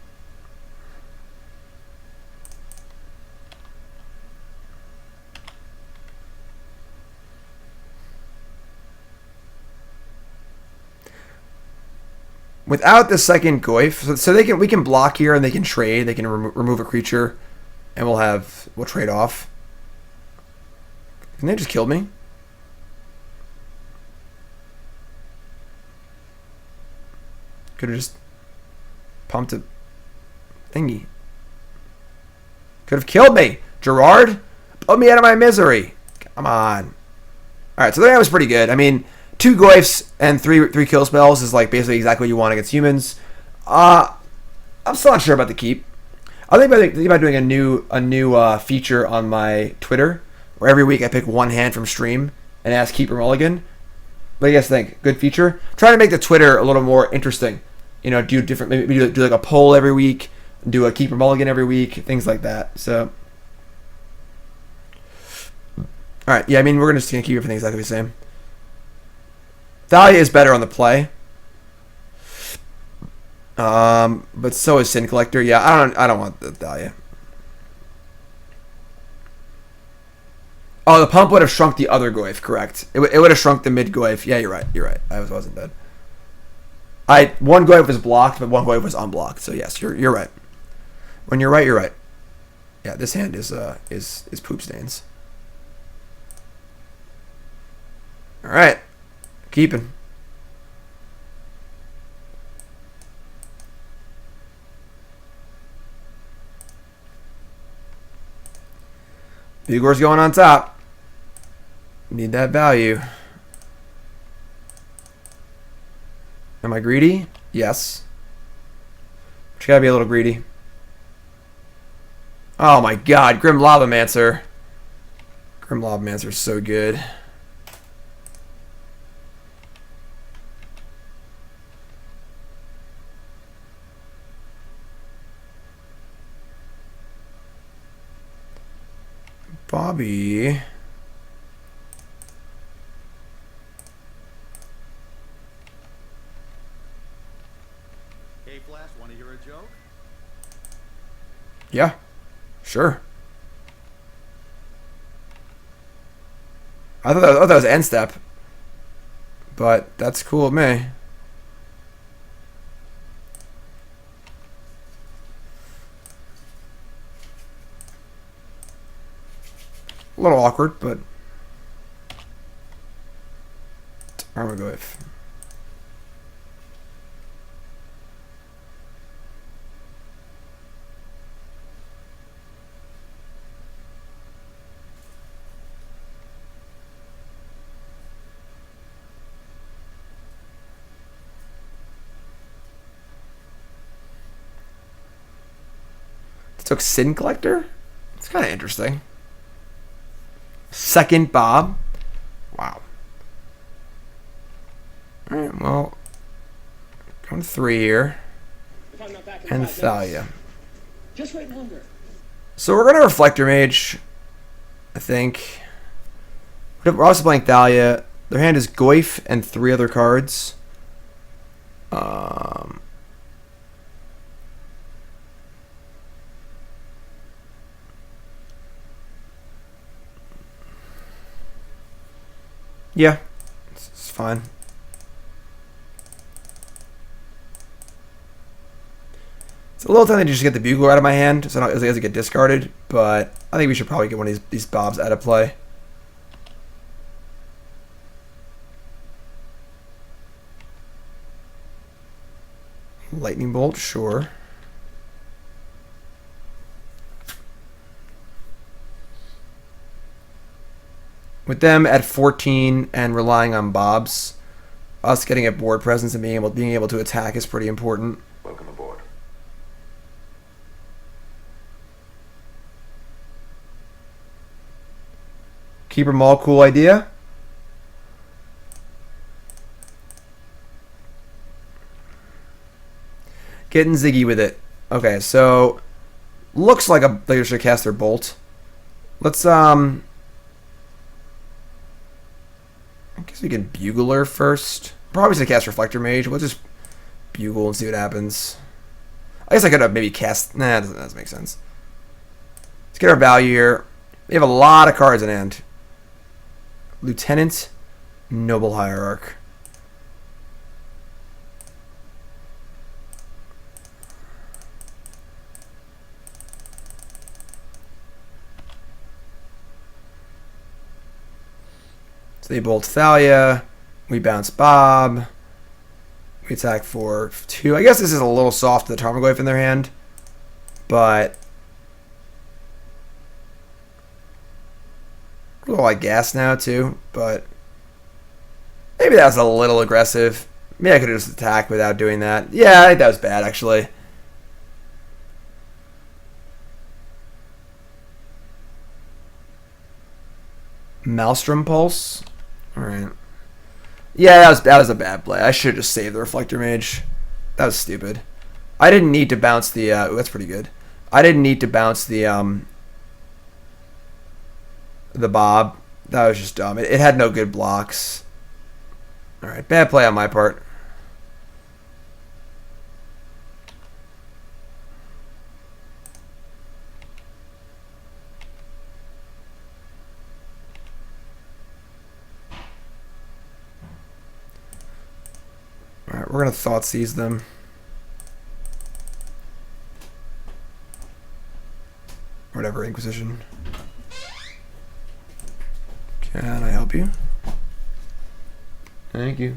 Without the second Goyf, so we can block here and they can trade. They can remove a creature, and we'll trade off. And they just killed me. Could have just pumped a thingy. Could have killed me, Gerard. Put me out of my misery. Come on. All right, so that was pretty good. I mean, 2 Goyfs and 3 kill spells is like basically exactly what you want against humans. I'm still not sure about the keep. I think about doing a new feature on my Twitter where every week I pick one hand from stream and ask keep or mulligan. What do you guys think? Good feature. Trying to make the Twitter a little more interesting. You know, do different. Maybe do like a poll every week. Do a keep or mulligan every week. Things like that. So, all right. Yeah, I mean we're just gonna keep everything exactly the same. Thalia is better on the play. But so is Sin Collector. Yeah, I don't want the Thalia. Oh, the pump would have shrunk the other Goyf, correct. It would have shrunk the mid Goyf. Yeah, you're right. I wasn't dead. One Goyf was blocked, but one Goyf was unblocked. So yes, you're right. When you're right, you're right. Yeah, this hand is poop stains. All right. Keeping. Bugler's going on top. Need that value. Am I greedy? Yes. But you gotta be a little greedy. Oh my god, Grim Lavamancer. Grim Lavamancer is so good. Bobby. Hey Flash, wanna hear a joke? Yeah, sure. I thought that was end step, but that's cool with me. A little awkward, but it's Armagoyf. Took Sin Collector? It's kind of interesting. Second Bob. Wow. Alright, well. Come to 3 here. And Thalia. Just wait longer. So we're going to Reflector Mage, I think. We're also playing Thalia. Their hand is Goyf and 3 other cards. Yeah, it's fine. It's a little tempting to just get the Bugler out of my hand, so it doesn't get discarded. But I think we should probably get one of these Bobs out of play. Lightning Bolt, sure. With them at 14 and relying on Bob's, us getting a board presence and being able to attack is pretty important. Welcome aboard. Keeper Maul, cool idea. Getting Ziggy with it. Okay, so looks like they should cast their bolt. Let's I guess we can Bugler first. Probably should cast Reflector Mage. We'll just Bugle and see what happens. I guess I could have maybe cast. Nah, that doesn't make sense. Let's get our value here. We have a lot of cards in hand. Lieutenant, Noble Hierarch. So they bolt Thalia. We bounce Bob. We attack for 2. I guess this is a little soft to the Tarmogoyf in their hand, but a little like gas now too, but maybe that was a little aggressive. Maybe I could have just attacked without doing that. Yeah, I think that was bad actually. Maelstrom Pulse. Alright. Yeah, that was a bad play. I should have just saved the Reflector Mage. That was stupid. I didn't need to bounce the ooh, that's pretty good. I didn't need to bounce the Bob. That was just dumb. It had no good blocks. Alright, bad play on my part. Alright, we're going to Thought Seize them. Whatever, Inquisition. Can I help you? Thank you.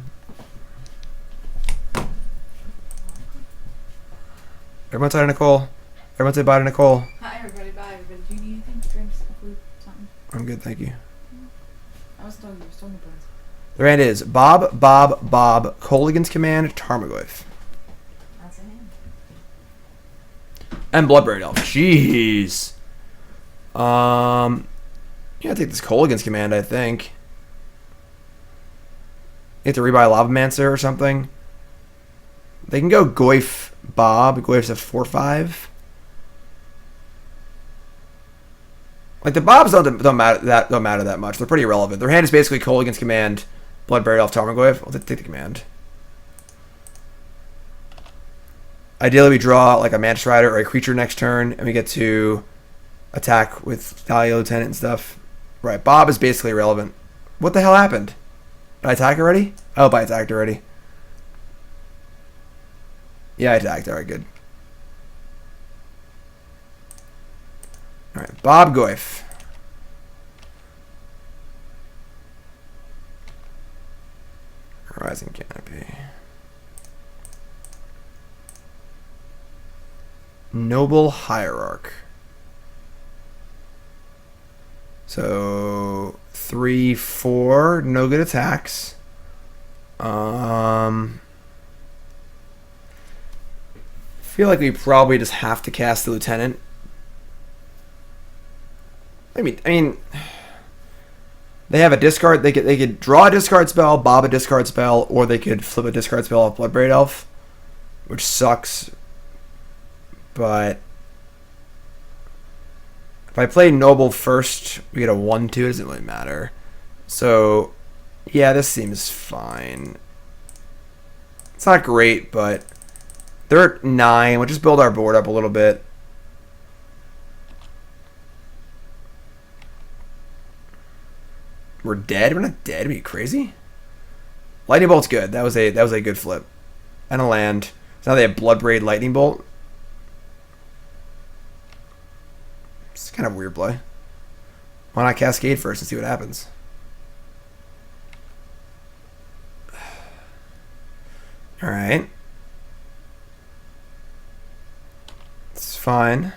Everyone say hi to Nicole. Everyone say bye to Nicole. Hi everybody, bye everybody. Do you need anything? Drinks, food, something? I'm good, thank you. I was talking about plans. The hand is Bob, Bob, Bob, Colligan's Command, Tarmogoyf. That's it. And Bloodbraid Elf. Jeez. Yeah, I take this Colligan's Command, I think. You have to rebuy Lavamancer or something. They can go Goyf Bob. Goyf's a 4/5. Like the Bobs don't matter that much. They're pretty irrelevant. Their hand is basically Colligan's Command, Bloodbraid Elf, Tarmogoyf. I'll take the command. Ideally, we draw like a Mantis Rider or a creature next turn, and we get to attack with Thalia Lieutenant and stuff. Right, Bob is basically irrelevant. What the hell happened? Did I attack already? I hope I attacked already. Yeah, I attacked. Alright, good. Alright, Bob Goyf. Horizon Canopy. Noble Hierarch. So 3, 4, no good attacks. I feel like we probably just have to cast the Lieutenant. I mean, they have a discard. They could draw a discard spell, bob a discard spell, or they could flip a discard spell off Bloodbraid Elf, which sucks. But if I play Noble first, we get a 1/2. It doesn't really matter. So, yeah, this seems fine. It's not great, but they're at 9. We'll just build our board up a little bit. We're dead? We're not dead. Are you crazy? Lightning Bolt's good. That was a good flip. And a land. So now they have Bloodbraid Lightning Bolt. It's kind of a weird play. Why not Cascade first and see what happens? Alright. fine.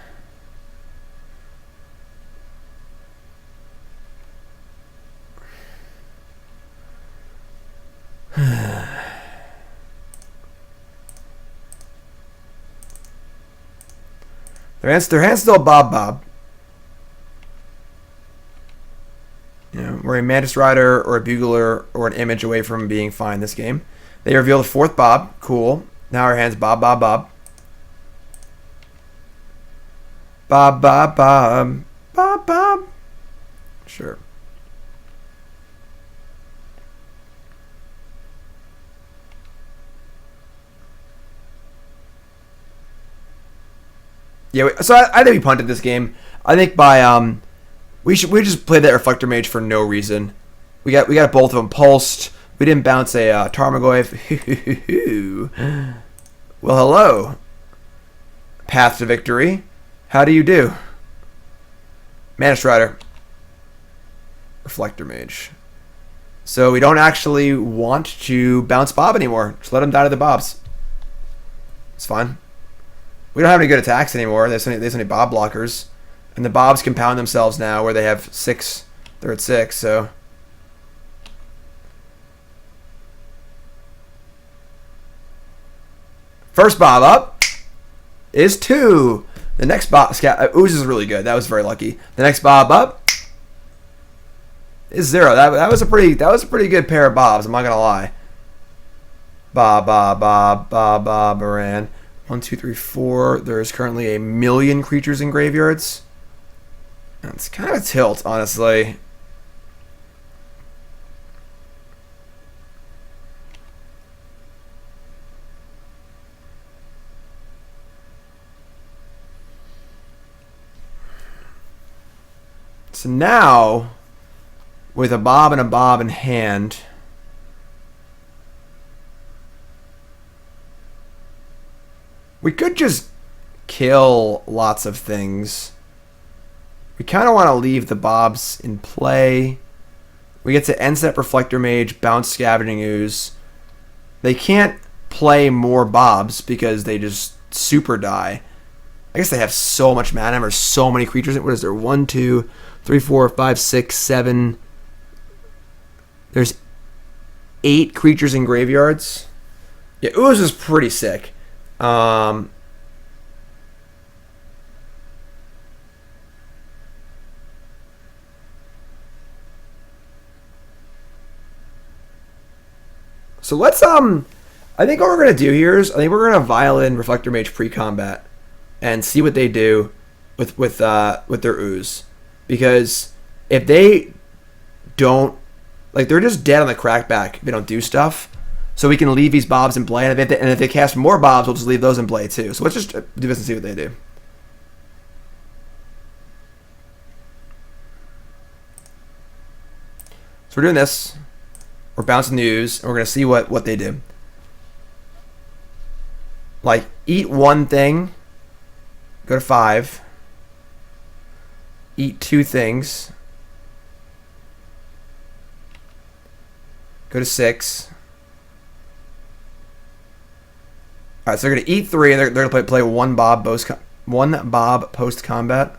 Their hand's still Bob. You know, we're a Mantis Rider or a Bugler or an Image away from being fine this game. They reveal the 4th Bob. Cool. Now our hand's Bob. Bob. Sure. Yeah, so I think we punted this game. I think by we just played that Reflector Mage for no reason. We got both of them pulsed. We didn't bounce a Tarmogoyf. Well, hello. Path to victory. How do you do? Mantis Rider. Reflector Mage. So we don't actually want to bounce Bob anymore. Just let him die to the Bobs. It's fine. We don't have any good attacks anymore. There's so many Bob blockers. And the Bobs compound themselves now where they have 6. They're at 6, so. First Bob up is 2. The next Bob, Ooze is really good. That was very lucky. The next Bob up is 0. That was a pretty good pair of Bobs. I'm not gonna lie. Bob, Baran. 1, 2, 3, 4. There's currently 1,000,000 creatures in graveyards. It's kind of a tilt, honestly. So now, with a Bob and a Bob in hand, we could just kill lots of things. We kind of want to leave the Bobs in play. We get to end step Reflector Mage, bounce Scavenging Ooze. They can't play more Bobs because they just super die. I guess they have so much mana. There's so many creatures. What is there? 1, 2, 3, 4, 5, 6, 7. There's 8 creatures in graveyards. Yeah, Ooze is pretty sick. So let's I think what we're gonna do here is I think we're gonna violin Reflector Mage pre-combat and see what they do with their Ooze, because if they don't, like, they're just dead on the crackback if they don't do stuff. So we can leave these Bobs in play, and if they cast more Bobs, we'll just leave those in play too. So let's just do this and see what they do. So we're doing this. We're bouncing the Ooze, and we're going to see what they do. Like, eat 1 thing, go to 5. Eat 2 things, go to 6. All right, so they're going to eat 3, and they're going to play 1 Bob post combat.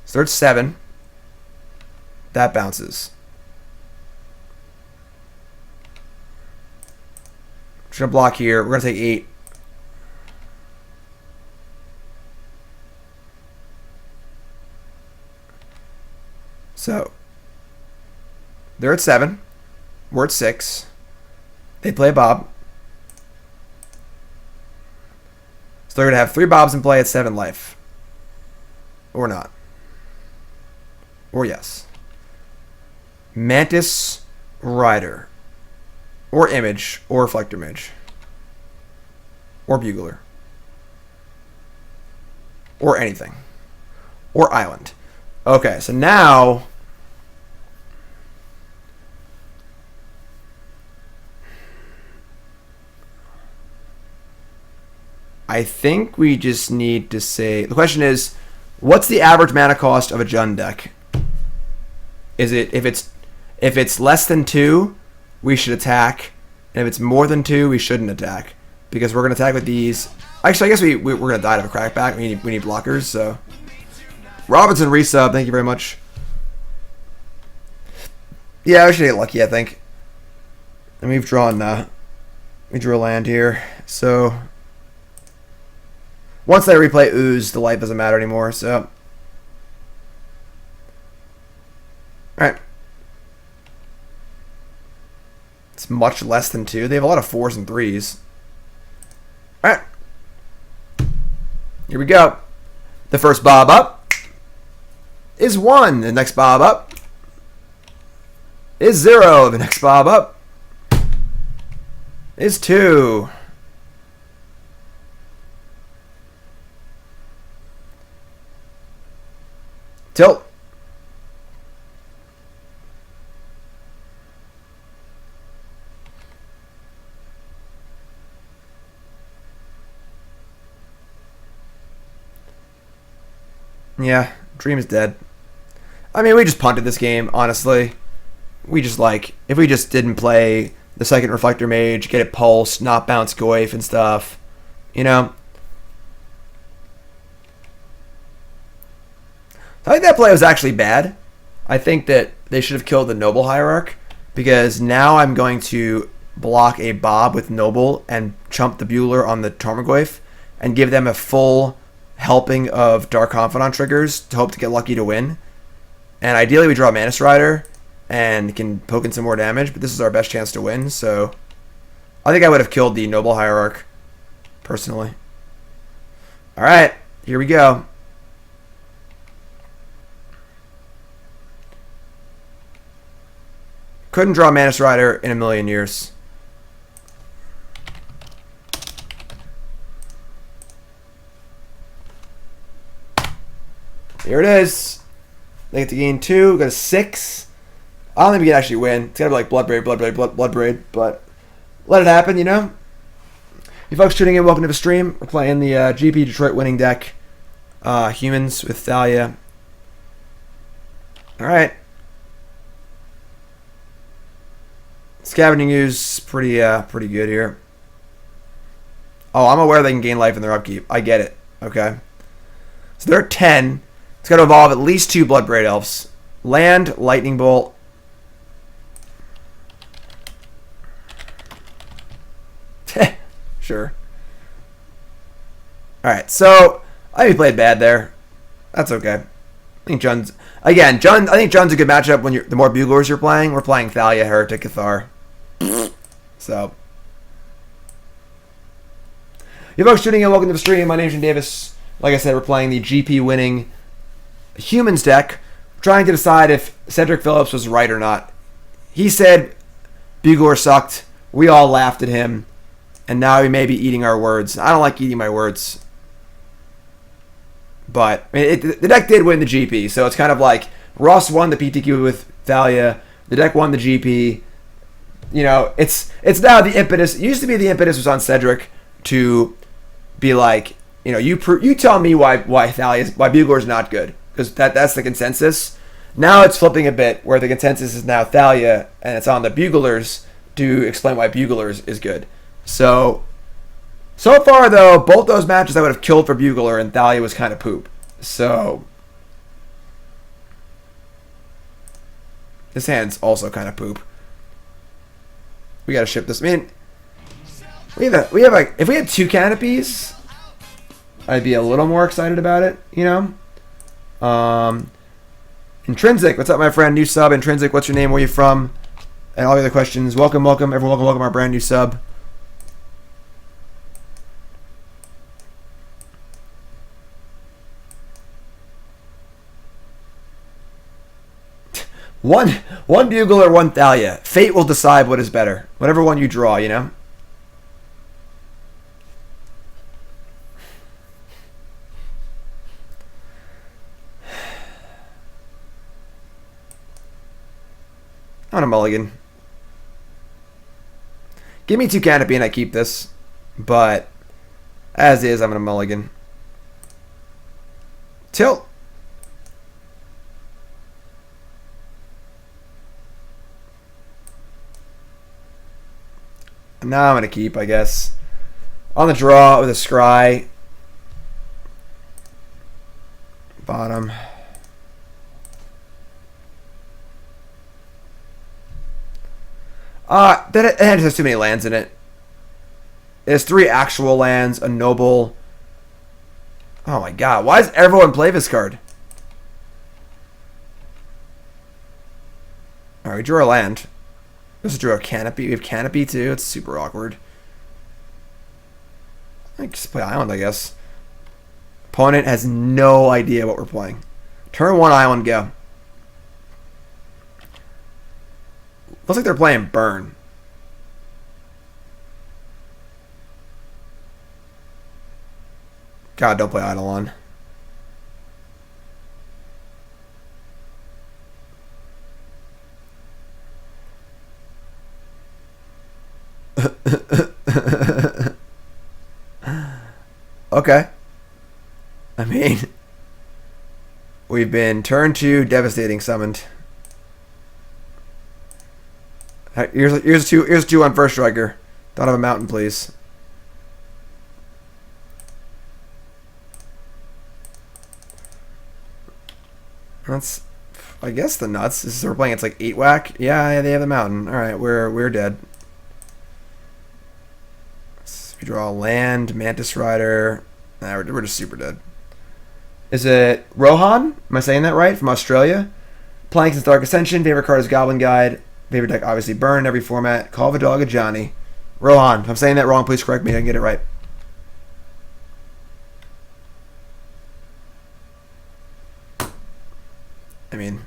So they're at 7. That bounces. Just gonna block here. We're gonna take 8. So they're at 7. We're at 6. They play a Bob. So they're gonna have 3 Bobs in play at 7 life. Or not. Or yes. Mantis Rider. Or Image, or Reflector Mage. Or Bugler. Or anything. Or Island. Okay, so now I think we just need to say, the question is, what's the average mana cost of a Jund deck? Is it, if it's less than 2, we should attack, and if it's more than 2, we shouldn't attack, because we're going to attack with these Actually, I guess we're going to die to a crackback. We need blockers, so. Robinson resub, thank you very much. Yeah, we should get lucky, I think. And we've drawn, we drew a land here, so. Once they replay Ooze, the life doesn't matter anymore, so. Alright. It's much less than 2. They have a lot of 4s and 3s. Alright. Here we go. The first bob up is 1. The next bob up is 0. The next bob up is 2. Tilt. Yeah, Dream is dead. I mean, we just punted this game, honestly. We just, like, if we just didn't play the second Reflector Mage, get it pulsed, not bounce Goyf and stuff, you know? I think that play was actually bad. I think that they should have killed the Noble Hierarch, because now I'm going to block a Bob with Noble and chump the Bugler on the Tarmogoyf and give them a full helping of Dark Confidant triggers to hope to get lucky to win. And ideally we draw Mantis Rider and can poke in some more damage, but this is our best chance to win, so I think I would have killed the Noble Hierarch, personally. Alright, here we go. Couldn't draw Mantis Rider in a million years. Here it is. They get to gain 2. Go to 6. I don't think we can actually win. It's gotta be like Blood Braid, but let it happen, you know? You folks tuning in, welcome to the stream. We're playing the GP Detroit winning deck. Humans with Thalia. Alright. Scavenging Ooze pretty good here. Oh, I'm aware they can gain life in their upkeep. I get it. Okay. So they're at 10. It's got to evolve at least 2 Bloodbraid Elves. Land, Lightning Bolt. Sure. Alright, so I think we played bad there. That's okay. I think Jun's... Again, I think Jun's a good matchup when the more Buglers you're playing. We're playing Thalia, Heretic, Cathar. So... You folks tuning in, welcome to the stream. My name's Jim Davis. Like I said, we're playing the GP winning Humans deck, trying to decide if Cedric Phillips was right or not. He said Bugler sucked. We all laughed at him. And now he may be eating our words. I don't like eating my words. But the deck did win the GP, so it's kind of like Ross won the PTQ with Thalia. The deck won the GP. You know, it's now the impetus. It used to be the impetus was on Cedric to be like, you know, you tell me why Bugler's not good, because that's the consensus. Now it's flipping a bit where the consensus is now Thalia, and it's on the Buglers to explain why Buglers is good. So far though, both those matches I would have killed for Bugler, and Thalia was kind of poop. So this hand's also kind of poop. We gotta ship this. I mean, if we had 2 canopies, I'd be a little more excited about it, you know? Intrinsic, what's up, my friend? New sub. Intrinsic, what's your name? Where are you from? And all the other questions. Welcome, everyone. Welcome our brand new sub. One Bugler, one Thalia. Fate will decide what is better. Whatever one you draw, you know? On a mulligan. Give me 2 canopy and I keep this. But as is, I'm going to mulligan. Tilt. Now I'm going to keep, I guess. On the draw with a scry. Bottom. That hand has too many lands in it. It has 3 actual lands, a noble. Oh my god, why does everyone play this card? Alright, we drew a land. Let's draw a canopy. We have canopy too. It's super awkward. I just play island, I guess. Opponent has no idea what we're playing. Turn 1 island, go. Looks like they're playing burn. God, don't play Eidolon. Okay. I mean, we've been turn 2 devastating summoned. Here's two on first striker. Don't have a mountain, please. That's, I guess, the nuts. This is, we're playing. It's like 8 whack. Yeah, they have the mountain. All right, we're dead. We draw land, Mantis Rider. Nah, we're just super dead. Is it Rohan? Am I saying that right? From Australia. Playing since Dark Ascension. Favorite card is Goblin Guide. Favorite deck, obviously, Burn in every format. Call the dog a Johnny. Rohan, if I'm saying that wrong, please correct me. I can get it right. I mean,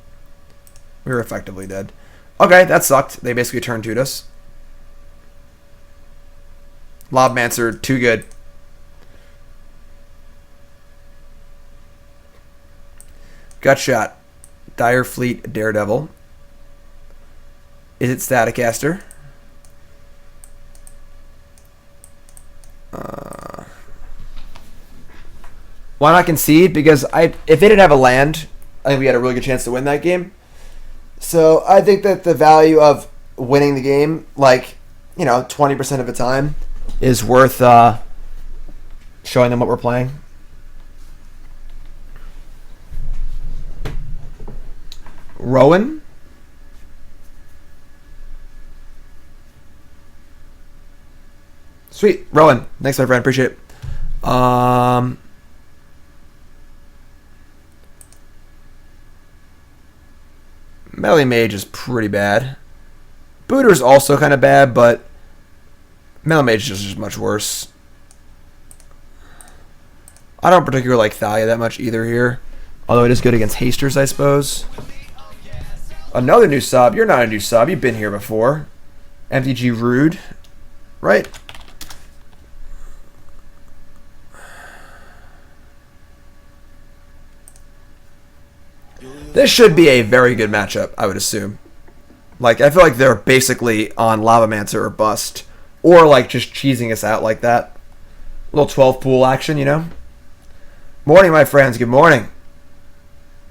we were effectively dead. Okay, that sucked. They basically turned 2'd us. Lobmancer, too good. Gut Shot. Dire Fleet, Daredevil. Izzet Staticaster. Why not concede? Because if they didn't have a land, I think we had a really good chance to win that game. So I think that the value of winning the game, like, 20% of the time, is worth showing them what we're playing. Rowan. Sweet. Rowan. Thanks, my friend. Appreciate it. Meddling Mage is pretty bad. Booter's also kind of bad, but Meddling Mage is just much worse. I don't particularly like Thalia that much either here. Although it is good against hasters, I suppose. Another new sub. You're not a new sub. You've been here before. MTG Rude. Right? This should be a very good matchup, I would assume. Like, I feel like they're basically on Lavamancer or Bust. Or, like, just cheesing us out like that. A little 12 pool action, Morning, my friends. Good morning.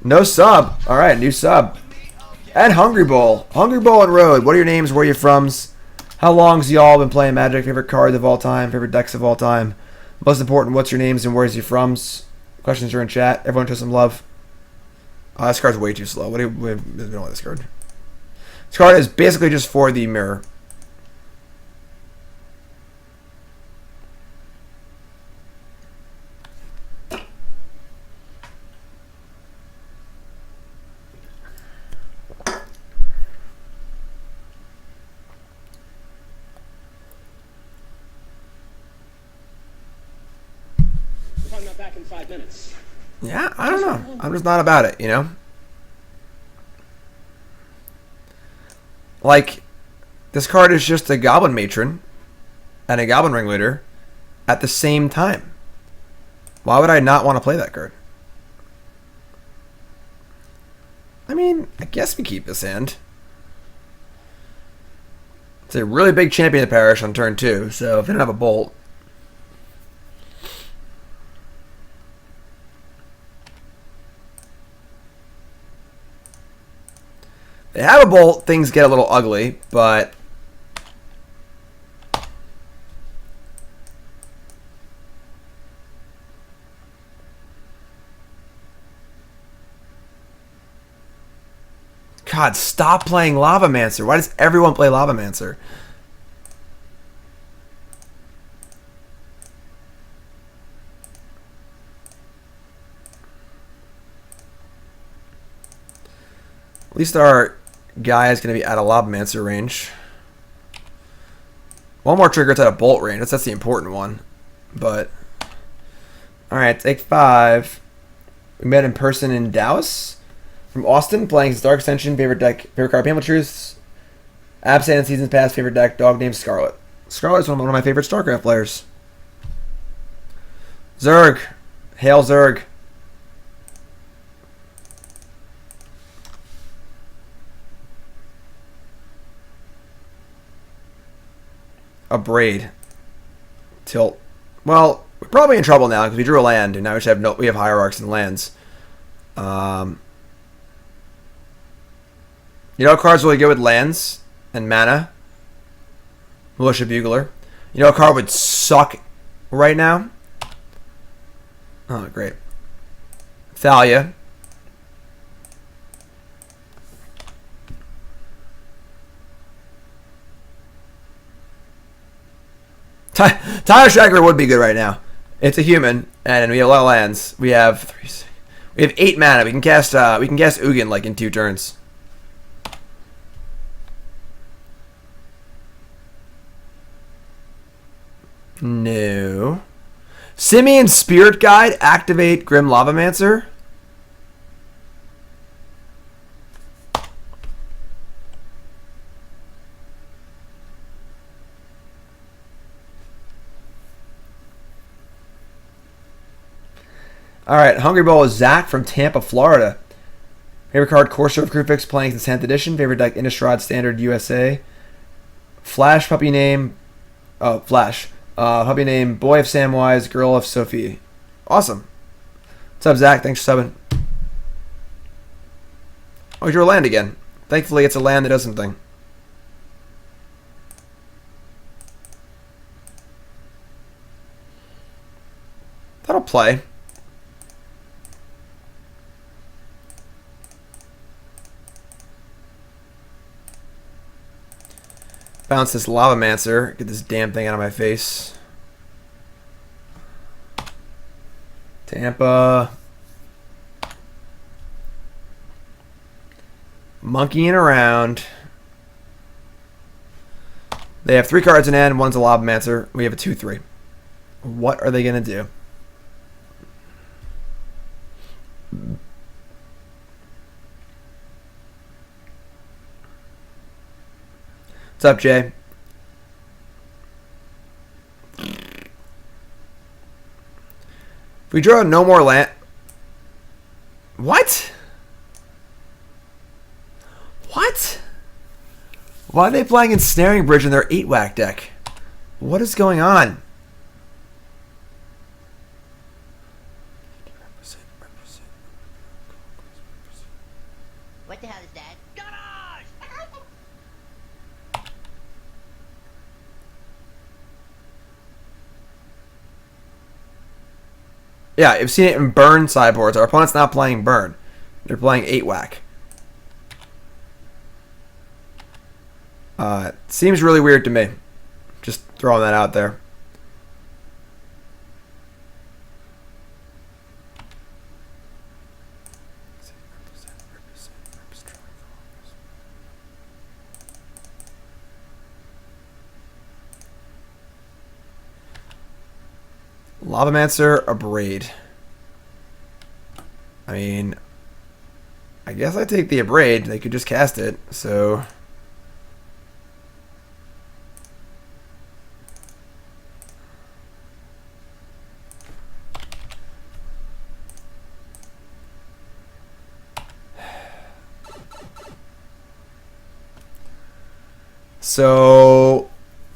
No sub. Alright, new sub. And Hungry Bowl. Hungry Bowl and Road. What are your names? Where are you from? How long's y'all been playing Magic? Favorite cards of all time? Favorite decks of all time? Most important, what's your names and where's you from? Questions are in chat. Everyone show some love. This card's way too slow. We don't like this card. This card is basically just for the mirror. I'm not back in 5 minutes. Yeah, I don't know. I'm just not about it, Like, this card is just a Goblin Matron and a Goblin Ringleader at the same time. Why would I not want to play that card? I mean, I guess we keep this hand. It's a really big champion of the Parish on turn 2, so if they don't have a Bolt... They have a Bolt, things get a little ugly, but God, stop playing Lavamancer. Why does everyone play Lavamancer? At least our guy is going to be out of Lavamancer range. One more trigger, it's out of Bolt range. That's the important one. But, alright, take 5. We met in person in Dallas. From Austin, playing his Dark Ascension, favorite deck, favorite card, Pamela Truths. Absent Seasons Past, favorite deck, dog named Scarlet. Scarlet's one of my favorite StarCraft players. Zerg. Hail Zerg. A braid. Tilt. Well, we're probably in trouble now because we drew a land and now we have hierarchs and lands. You know what card's really good with lands and mana? Militia Bugler. You know what card would suck right now? Oh, great. Thalia. Tyler Shackler would be good right now. It's a human, and we have a lot of lands. We have 8 mana. We can cast Ugin like in 2 turns. No. Simeon Spirit Guide, activate Grim Lavamancer. Alright, Hungry Bowl is Zach from Tampa, Florida. Favorite card, Courser of Crucifix, playing the 10th edition. Favorite deck, Innistrad Standard USA. Flash, puppy name. Oh, Flash. Puppy name, Boy of Samwise, Girl of Sophie. Awesome. What's up, Zach? Thanks for subbing. Oh, you drew a land again. Thankfully, it's a land that does something. That'll play. Bounce this Lavamancer. Get this damn thing out of my face. Tampa. Monkeying around. They have 3 cards in hand. One's a Lavamancer. We have a 2/3. What are they going to do? What's up, Jay? If we draw no more land... What? What? Why are they playing Ensnaring Bridge in their 8-whack deck? What is going on? What the hell is that? Yeah, I've seen it in burn sideboards. Our opponent's not playing burn. They're playing 8-whack. Seems really weird to me. Just throwing that out there. Lavamancer, a braid. I mean, I guess I take the abrade. They could just cast it, so... So,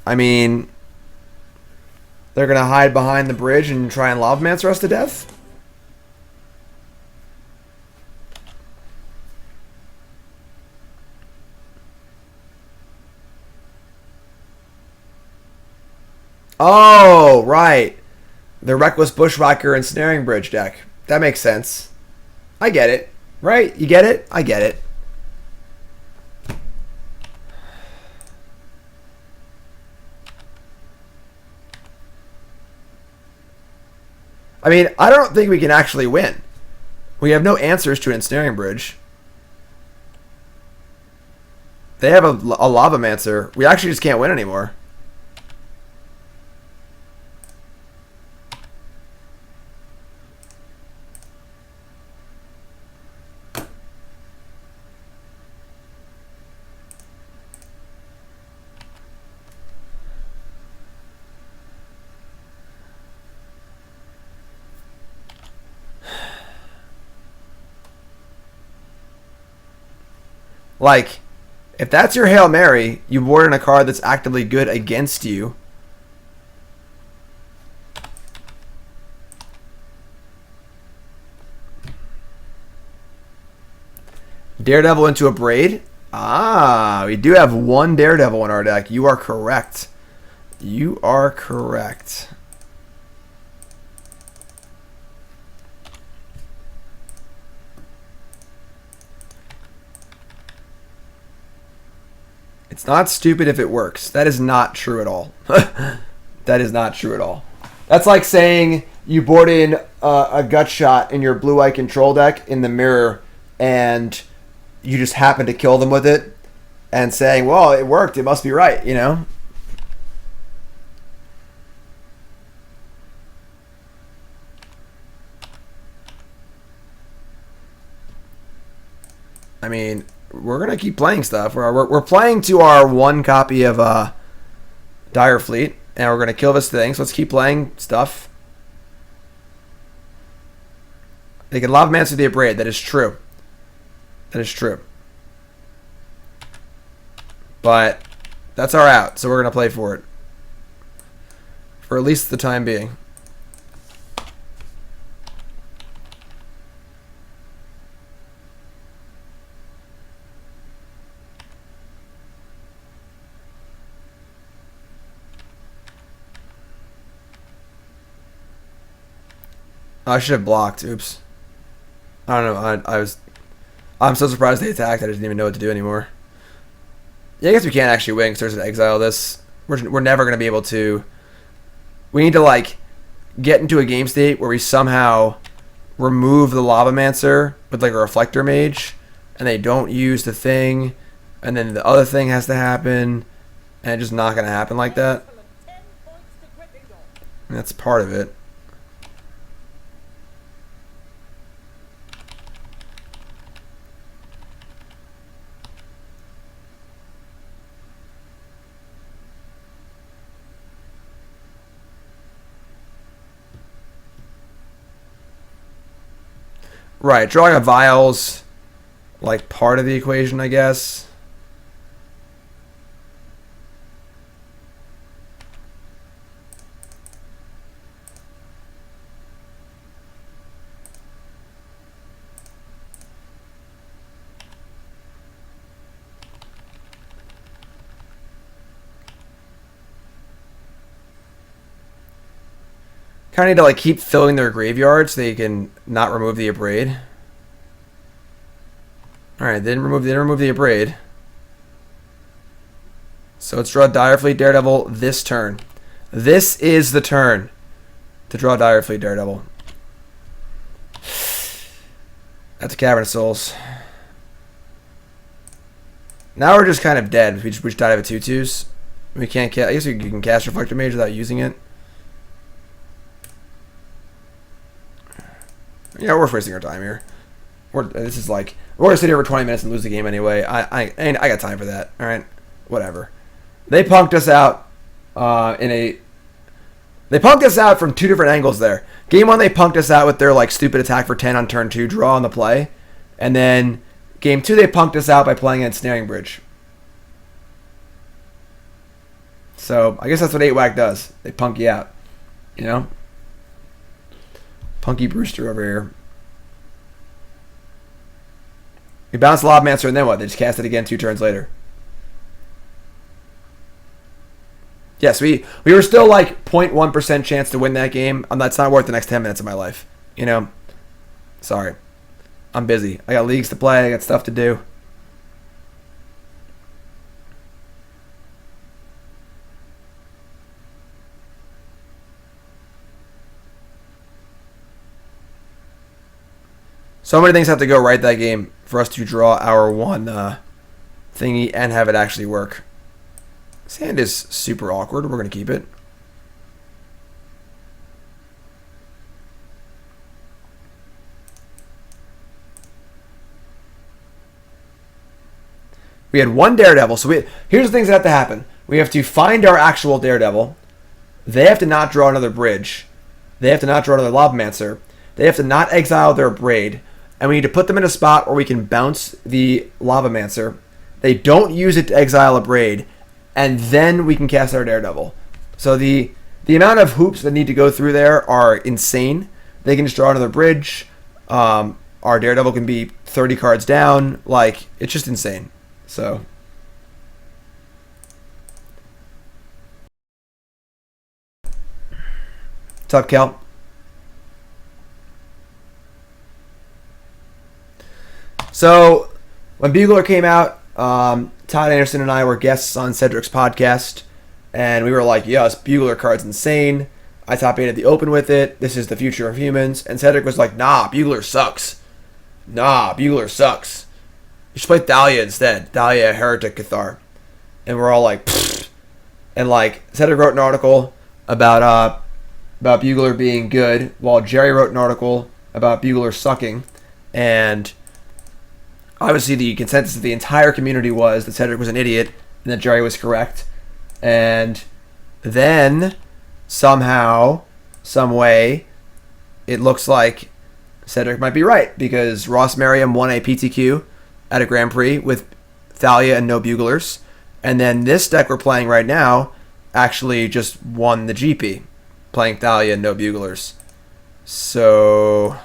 I mean... They're going to hide behind the bridge and try and Lavamancer us to death? Oh, right. The Reckless Bushwhacker and Snaring Bridge deck. That makes sense. I get it. Right? You get it? I get it. I mean, I don't think we can actually win. We have no answers to an Ensnaring Bridge. They have a Lavamancer. We actually just can't win anymore. Like, if that's your Hail Mary, you ward in a card that's actively good against you. Daredevil into a Braid. Ah, we do have one Daredevil in our deck. You are correct. You are correct. It's not stupid if it works. That is not true at all. That is not true at all. That's like saying you board in a gut shot in your blue-eye control deck in the mirror and you just happen to kill them with it and saying, well, it worked. It must be right, you know? I mean, we're going to keep playing stuff. We're playing to our one copy of Dire Fleet, and we're going to kill this thing, so let's keep playing stuff. They can Lavamancer the Abrade. That is true. That is true. But that's our out, so we're going to play for it. For at least the time being. I should have blocked. Oops. I don't know. I'm so surprised they attacked. I didn't even know what to do anymore. Yeah, I guess we can't actually win because there's an exile. This we're never going to be able to. We need to like get into a game state where we somehow remove the Lavamancer with like a Reflector Mage, and they don't use the thing, and then the other thing has to happen, and it's just not going to happen like that. And that's part of it. Right, drawing a vial's like part of the equation, I guess. Kind of need to like keep filling their graveyard so they can not remove the Abrade. Alright, they didn't remove the Abrade. So let's draw Dire Fleet Daredevil this turn. This is the turn to draw Dire Fleet Daredevil. That's a Cavern of Souls. Now we're just kind of dead. We just died of a 2/2s. We can't cast. I guess you can cast Reflector Mage without using it. Yeah, we're wasting our time here. This is like we're gonna sit here for 20 minutes and lose the game anyway. I got time for that. All right, whatever. They punked us out They punked us out from two different angles there. Game 1, they punked us out with their like stupid attack for 10 on turn 2, draw on the play, and then Game 2, they punked us out by playing an Ensnaring Bridge. So I guess that's what 8-Whack does. They punk you out, you know. Punky Brewster over here. We bounce Lobmancer, and then what? They just cast it again 2 turns later. Yes, we were still like 0.1% chance to win that game. That's not worth the next 10 minutes of my life. You know? Sorry. I'm busy. I got leagues to play. I got stuff to do. So many things have to go right that game for us to draw our one thingy and have it actually work. This hand is super awkward. We're going to keep it. We had one Daredevil. So here's the things that have to happen. We have to find our actual Daredevil. They have to not draw another bridge. They have to not draw another Lavamancer. They have to not exile their Braid. And we need to put them in a spot where we can bounce the Lavamancer. They don't use it to exile a Braid. And then we can cast our Daredevil. So the amount of hoops that need to go through there are insane. They can just draw another bridge. Our Daredevil can be 30 cards down. Like, it's just insane. So... What's up, Kel? So, when Bugler came out, Todd Anderson and I were guests on Cedric's podcast, and we were like, yes, Bugler card's insane. I top 8 at the open with it. This is the future of humans. And Cedric was like, nah, Bugler sucks. Nah, Bugler sucks. You should play Thalia instead. Thalia, Heretic, Cathar. And we're all like, pfft. And like, Cedric wrote an article about Bugler being good, while Jerry wrote an article about Bugler sucking. And obviously the consensus of the entire community was that Cedric was an idiot and that Jerry was correct. And then somehow, some way, it looks like Cedric might be right, because Ross Merriam won a PTQ at a Grand Prix with Thalia and no Buglers. And then this deck we're playing right now actually just won the GP, playing Thalia and no Buglers. So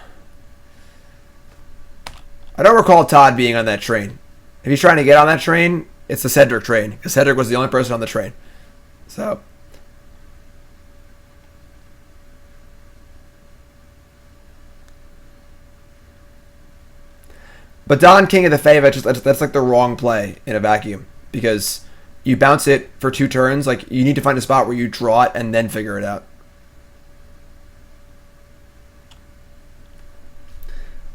I don't recall Todd being on that train. If he's trying to get on that train, it's the Cedric train, because Cedric was the only person on the train. So but Don King of the Fae, that's like the wrong play in a vacuum, because you bounce it for 2 turns. Like, you need to find a spot where you draw it and then figure it out.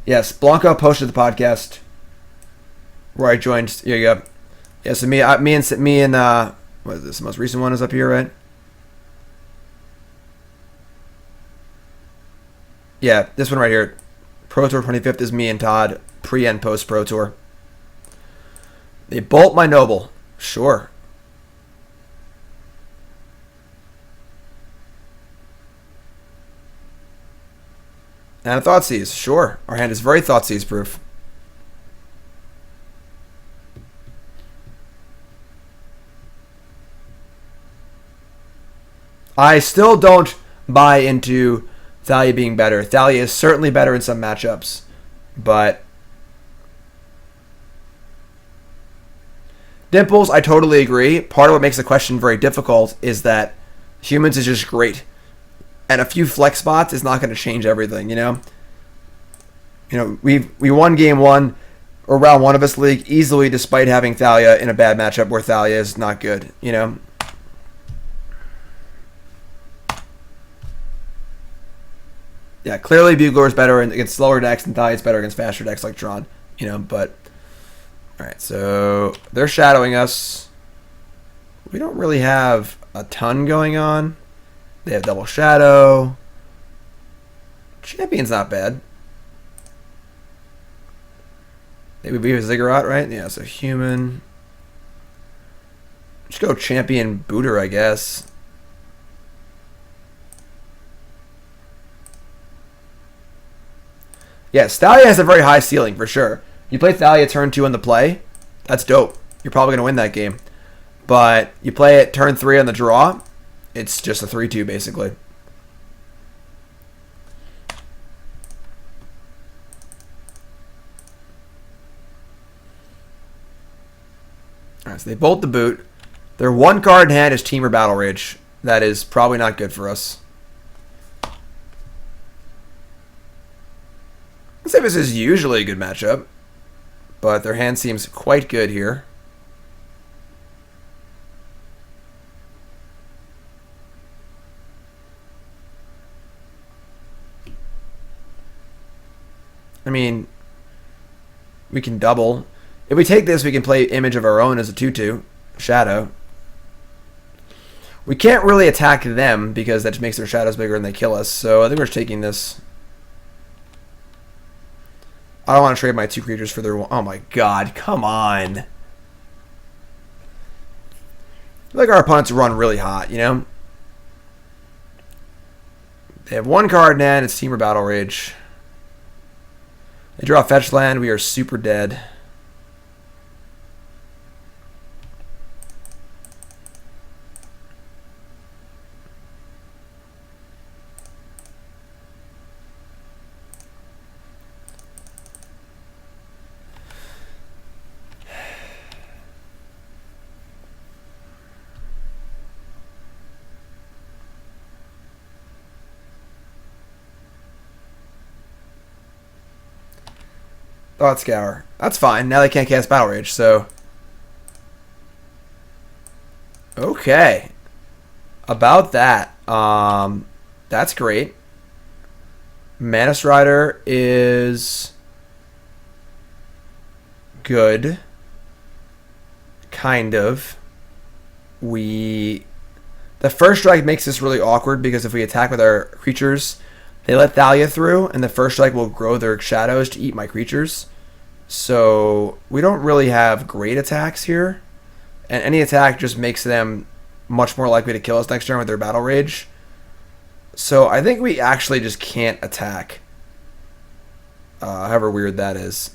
Yes, Blanco posted the podcast where I joined. Here you go. Yeah, so me and what is this? The most recent one is up here, right? Yeah, this one right here. Pro Tour 25th is me and Todd, pre and post Pro Tour. They bolt my Noble. Sure. And a Thoughtseize. Sure. Our hand is very Thoughtseize proof. I still don't buy into Thalia being better. Thalia is certainly better in some matchups, but Dimples, I totally agree. Part of what makes the question very difficult is that humans is just great, and a few flex spots is not going to change everything. You know, we won game 1 or round 1 of this league easily, despite having Thalia in a bad matchup where Thalia is not good. You know. Yeah, clearly Bugler is better against slower decks, and Thalia is better against faster decks like Tron. You know, but alright, so they're shadowing us. We don't really have a ton going on. They have double shadow. Champion's not bad. They would be a Ziggurat, right? Yeah, so human. Just go champion booter, I guess. Yes, Thalia has a very high ceiling, for sure. You play Thalia turn 2 on the play, that's dope. You're probably going to win that game. But you play it turn 3 on the draw, it's just a 3-2, basically. Alright, so they bolt the boot. Their one card in hand is Team or Battle Rage. That is probably not good for us. I'd say this is usually a good matchup, but their hand seems quite good here. I mean, We can double. If we take this, we can play Image of our own as a 2/2. Shadow. We can't really attack them because that just makes their shadows bigger and they kill us. So I think we're just taking this. I don't want to trade my 2 creatures for their one. Oh my god, come on. I feel like our opponents run really hot, you know? They have 1 card in hand. It's Temur Battle Rage. They draw a fetch land. We are super dead. Thought Scour. That's fine. Now they can't cast Battle Rage, so... Okay. About that. That's great. Mantis Rider is... good. Kind of. The first strike makes this really awkward because if we attack with our creatures... They let Thalia through, and the first strike will grow their shadows to eat my creatures. So we don't really have great attacks here. And any attack just makes them much more likely to kill us next turn with their Battle Rage. So I think we actually just can't attack. However weird that is.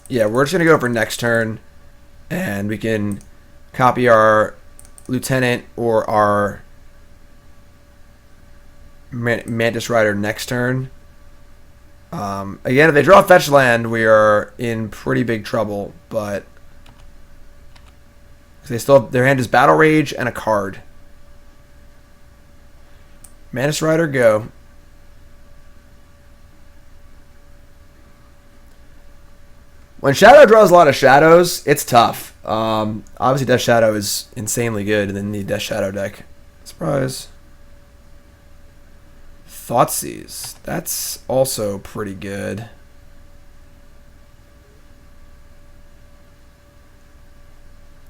Yeah, we're just going to go for next turn, and we can copy our Lieutenant or our Mantis Rider next turn. Again, if they draw a fetch land, we are in pretty big trouble, but they still have, their hand is Battle Rage and a card. Mantis Rider, go. When Shadow draws a lot of shadows, it's tough. Obviously, Death Shadow is insanely good in the Death Shadow deck. Surprise. Thoughtseize. That's also pretty good.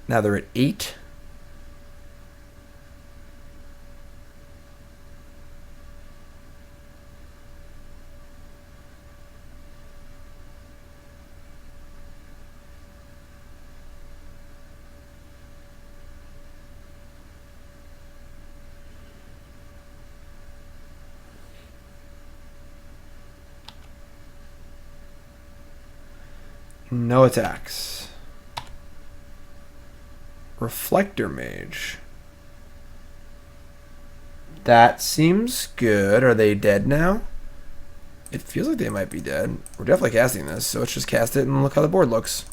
Now they're at 8. No attacks. Reflector Mage. That seems good. Are they dead now? It feels like they might be dead. We're definitely casting this, so let's just cast it and look how the board looks.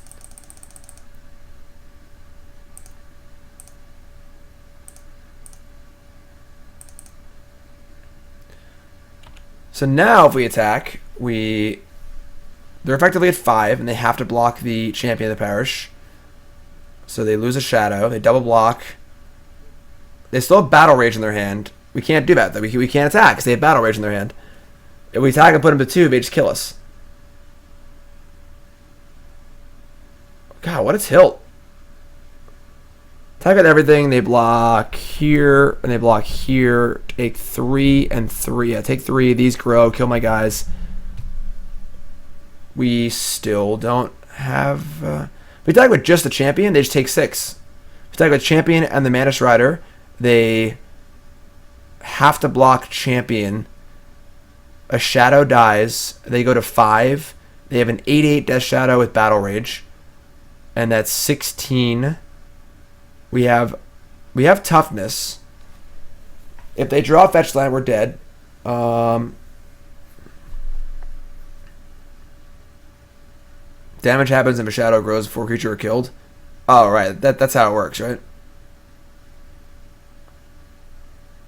So now if we attack, they're effectively at 5, and they have to block the Champion of the Parish. So they lose a shadow. They double block. They still have Battle Rage in their hand. We can't do that, though. We can't attack because they have Battle Rage in their hand. If we attack and put them to 2, they just kill us. God, what a tilt. Attack with everything. They block here, and they block here. Take 3 and 3. Yeah, take 3. These grow. Kill my guys. We still don't have... if we attack with just the Champion, they just take 6. If we attack with Champion and the Mantis Rider, they have to block Champion. A Shadow dies. They go to 5. They have an 8/8 Death Shadow with Battle Rage. And that's 16. We have Toughness. If they draw Fetch Land, we're dead. Damage happens if a shadow grows before a creature are killed. Oh, right. That's how it works, right?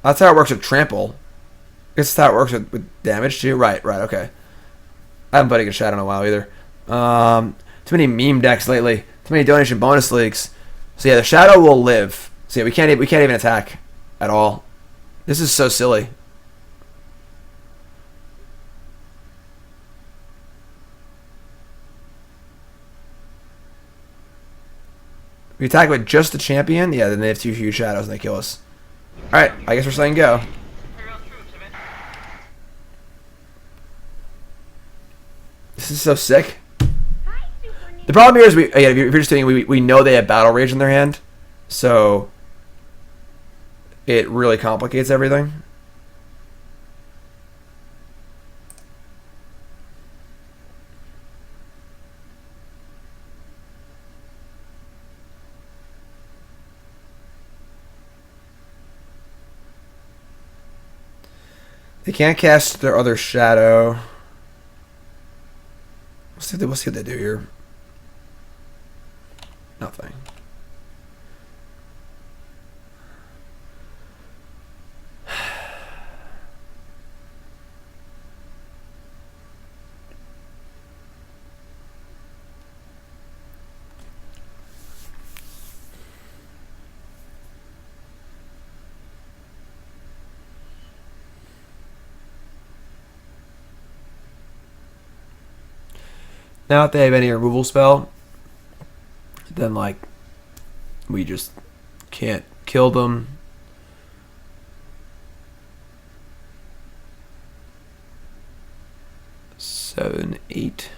That's how it works with Trample. I guess that's how it works with damage, too. Right, okay. I haven't played against Shadow in a while, either. Too many meme decks lately. Too many donation bonus leagues. So, yeah, the Shadow will live. So yeah, we can't even attack at all. This is so silly. We attack with just the champion. Yeah, then they have 2 huge shadows and they kill us. All right, I guess we're saying go. This is so sick. The problem here is if you're just thinking, we know they have Battle Rage in their hand, so it really complicates everything. They can't cast their other shadow. We'll see what they do here. Nothing. Now if they have any removal spell, then like we just can't kill them. Seven, 8.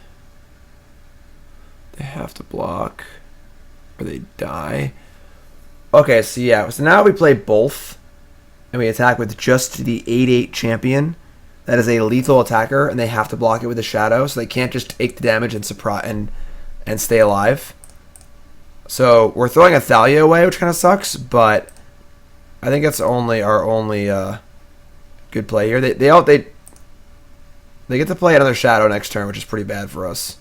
They have to block or they die. Okay, so yeah, so now we play both and we attack with just the 8/8 champion. That is a lethal attacker, and they have to block it with a shadow, so they can't just take the damage and surprise and stay alive. So we're throwing a Thalia away, which kind of sucks, but I think it's only our only good play here. They get to play another shadow next turn, which is pretty bad for us.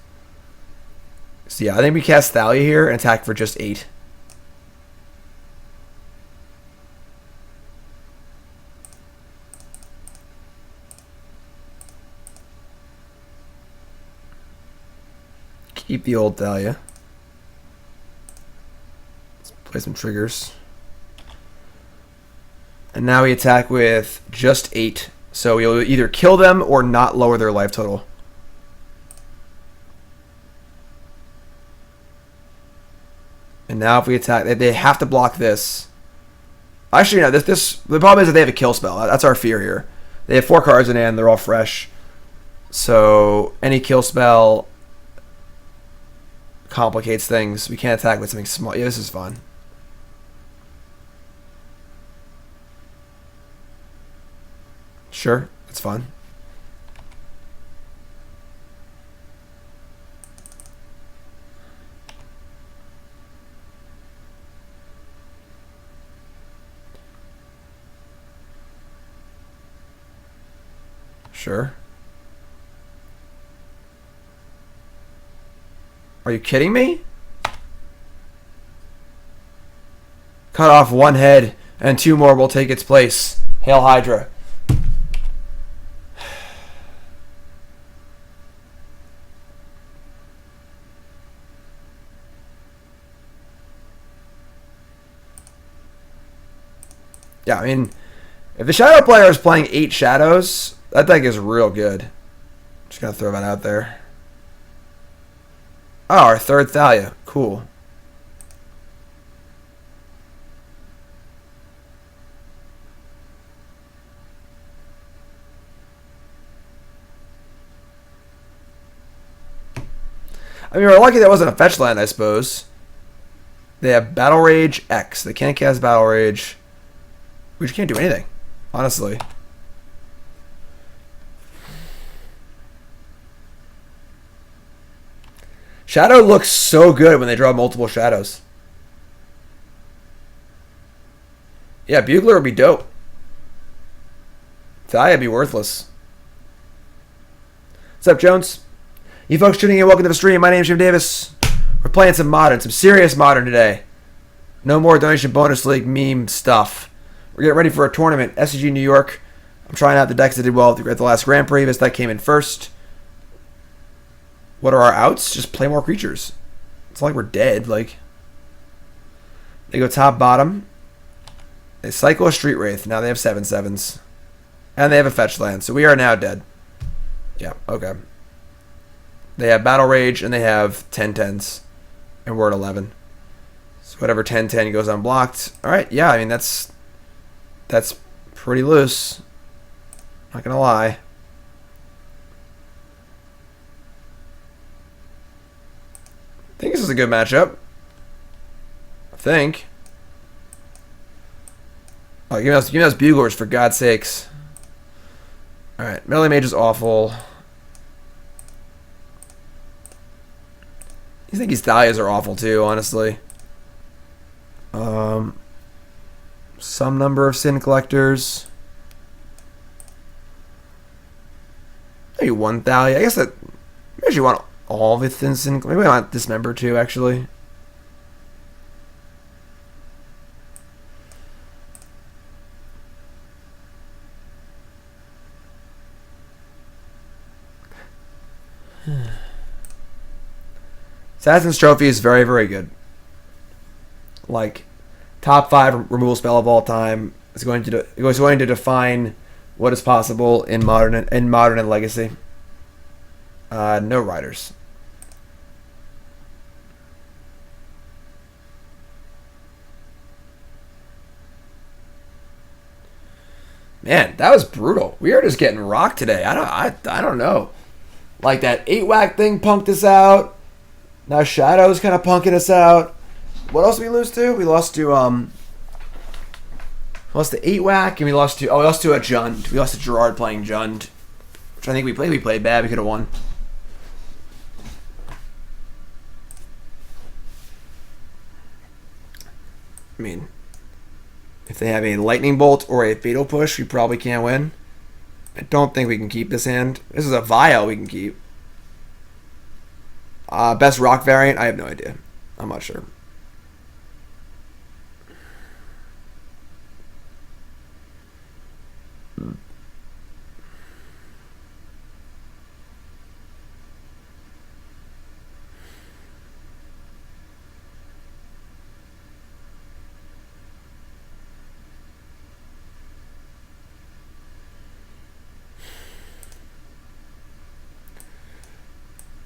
So yeah, I think we cast Thalia here and attack for just 8. Keep the old Thalia. Let's play some triggers. And now we attack with just 8. So we'll either kill them or not lower their life total. And now if we attack, they have to block this. Actually, no, the problem is that they have a kill spell. That's our fear here. They have 4 cards in hand. They're all fresh. So any kill spell complicates things. We can't attack with something small. Yeah, this is fun. Sure, it's fun. Sure. Are you kidding me? Cut off 1 head and 2 more will take its place. Hail Hydra. Yeah, I mean, if the shadow player is playing 8 shadows, that deck is real good. Just gonna throw that out there. Oh, our 3rd Thalia. Cool. I mean, we're lucky that wasn't a fetch land, I suppose. They have Battle Rage X. They can't cast Battle Rage. We just can't do anything, honestly. Shadow looks so good when they draw multiple shadows. Yeah, Bugler would be dope. Thalia would be worthless. What's up, Jones? You folks tuning in, welcome to the stream. My name's Jim Davis. We're playing some Modern, some serious Modern today. No more donation bonus league meme stuff. We're getting ready for a tournament, SCG New York. I'm trying out the decks that did well at the last Grand Prix. This deck came in first. What are our outs? Just play more creatures. It's not like we're dead. Like, they go top, bottom. They cycle a Street Wraith. Now they have 7/7s. And they have a fetch land. So we are now dead. Yeah, okay. They have Battle Rage and they have 10/10s. And we're at 11. So whatever 10/10 goes unblocked. Alright, yeah, I mean that's pretty loose. Not gonna lie. I think this is a good matchup. I think. Oh, give me those buglers for God's sakes. Alright, Meddling Mage is awful. I think these Thalias are awful too, honestly. Some number of Sin Collectors. Maybe one Thalia. I guess that maybe you want all of it in Sin. Maybe I want Dismember too, actually. Assassin's Trophy is very, very good. Like, top 5 removal spell of all time. It's going to define what is possible in modern and legacy. No Riders. Man, that was brutal. We are just getting rocked today. I don't know. Like that 8-whack thing punked us out. Now Shadow's kind of punking us out. What else did we lose to? We lost to 8-whack and we lost to a Jund. We lost to Gerard playing Jund, which I think we played bad. We could have won. I mean, if they have a Lightning Bolt or a Fatal Push, we probably can't win. I don't think we can keep this hand. This is a Vial we can keep. Best rock variant? I have no idea. I'm not sure.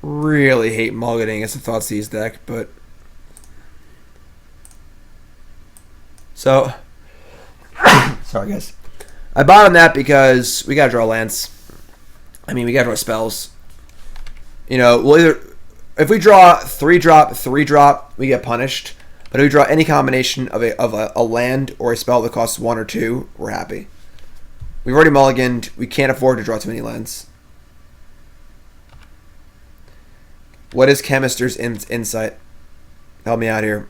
Really hate mulliganing as a Thoughtseize deck, but so sorry guys. I bought on that because we gotta draw lands. I mean, we gotta draw spells. You know, we'll either if we draw 3-drop, we get punished. But if we draw any combination of a land or a spell that costs 1 or 2, we're happy. We've already mulliganed. We can't afford to draw too many lands. What is Chemister's insight? Help me out here.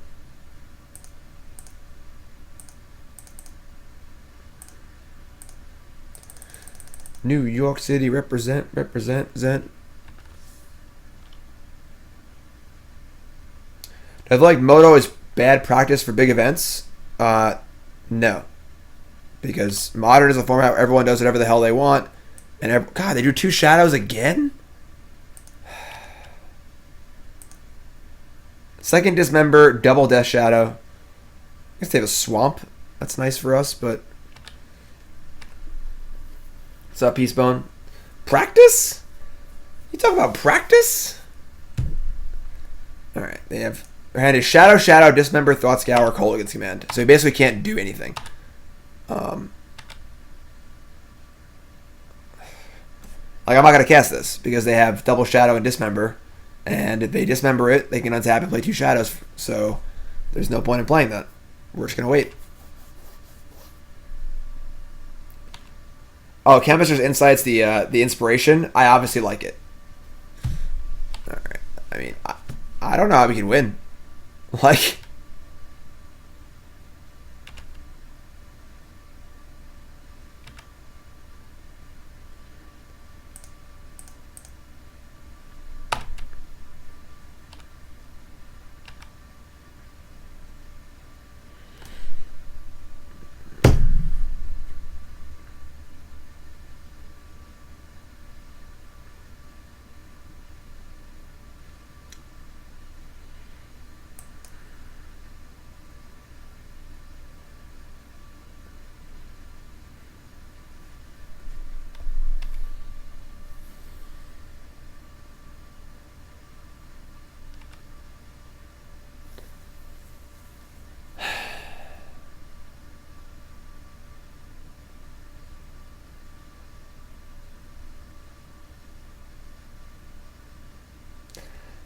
New York City represent. Does I feel like Moto is bad practice for big events? No. Because Modern is a format where everyone does whatever the hell they want. And God, they drew 2 shadows again? Second Dismember, double Death Shadow. I guess they have a Swamp. That's nice for us, but... What's up, Peacebone? Practice? You talking about practice? Alright, they have... Their hand is Shadow, Shadow, Dismember, Thought Scour, Kolaghan's Command. So he basically can't do anything. Like, I'm not going to cast this, because they have double Shadow and Dismember. And if they Dismember it, they can untap and play 2 shadows. So there's no point in playing that. We're just going to wait. Oh, Chemister's Insight's the inspiration. I obviously like it. Alright. I mean, I don't know how we can win. Like...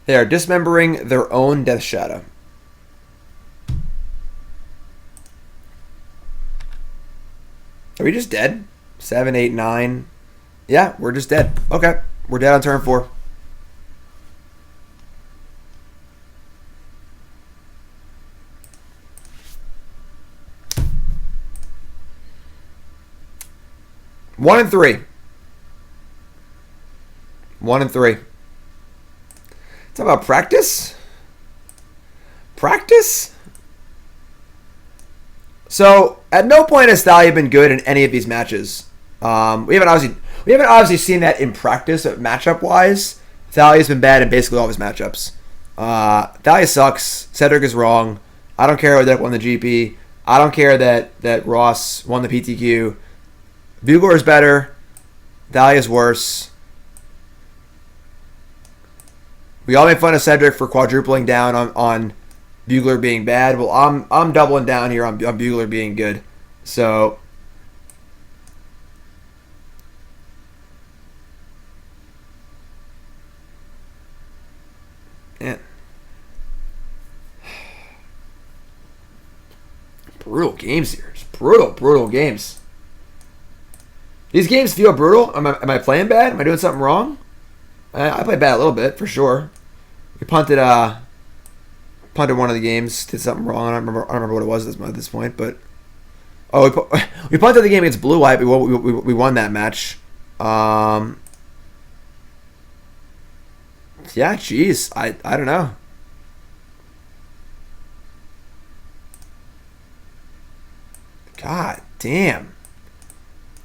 They are dismembering their own Death Shadow. Are we just dead? 7, 8, 9. Yeah, we're just dead. Okay. We're dead on turn 4. One and 3. 1 and 3. It's about practice. Practice? So, at no point has Thalia been good in any of these matches. We haven't obviously seen that in practice, matchup wise. Thalia's been bad in basically all of his matchups. Thalia sucks. Cedric is wrong. I don't care that won the GP. I don't care that Ross won the PTQ. Bugler is better. Thalia is worse. We all make fun of Cedric for quadrupling down on Bugler being bad. Well, I'm doubling down here on Bugler being good. So yeah. Brutal games here. Just brutal games. These games feel brutal. Am I playing bad? Am I doing something wrong? I played bad a little bit, for sure. We punted one of the games, did something wrong. I don't remember what it was at this point, but we punted the game against Blue White. We won that match. Yeah, jeez, I don't know. God damn.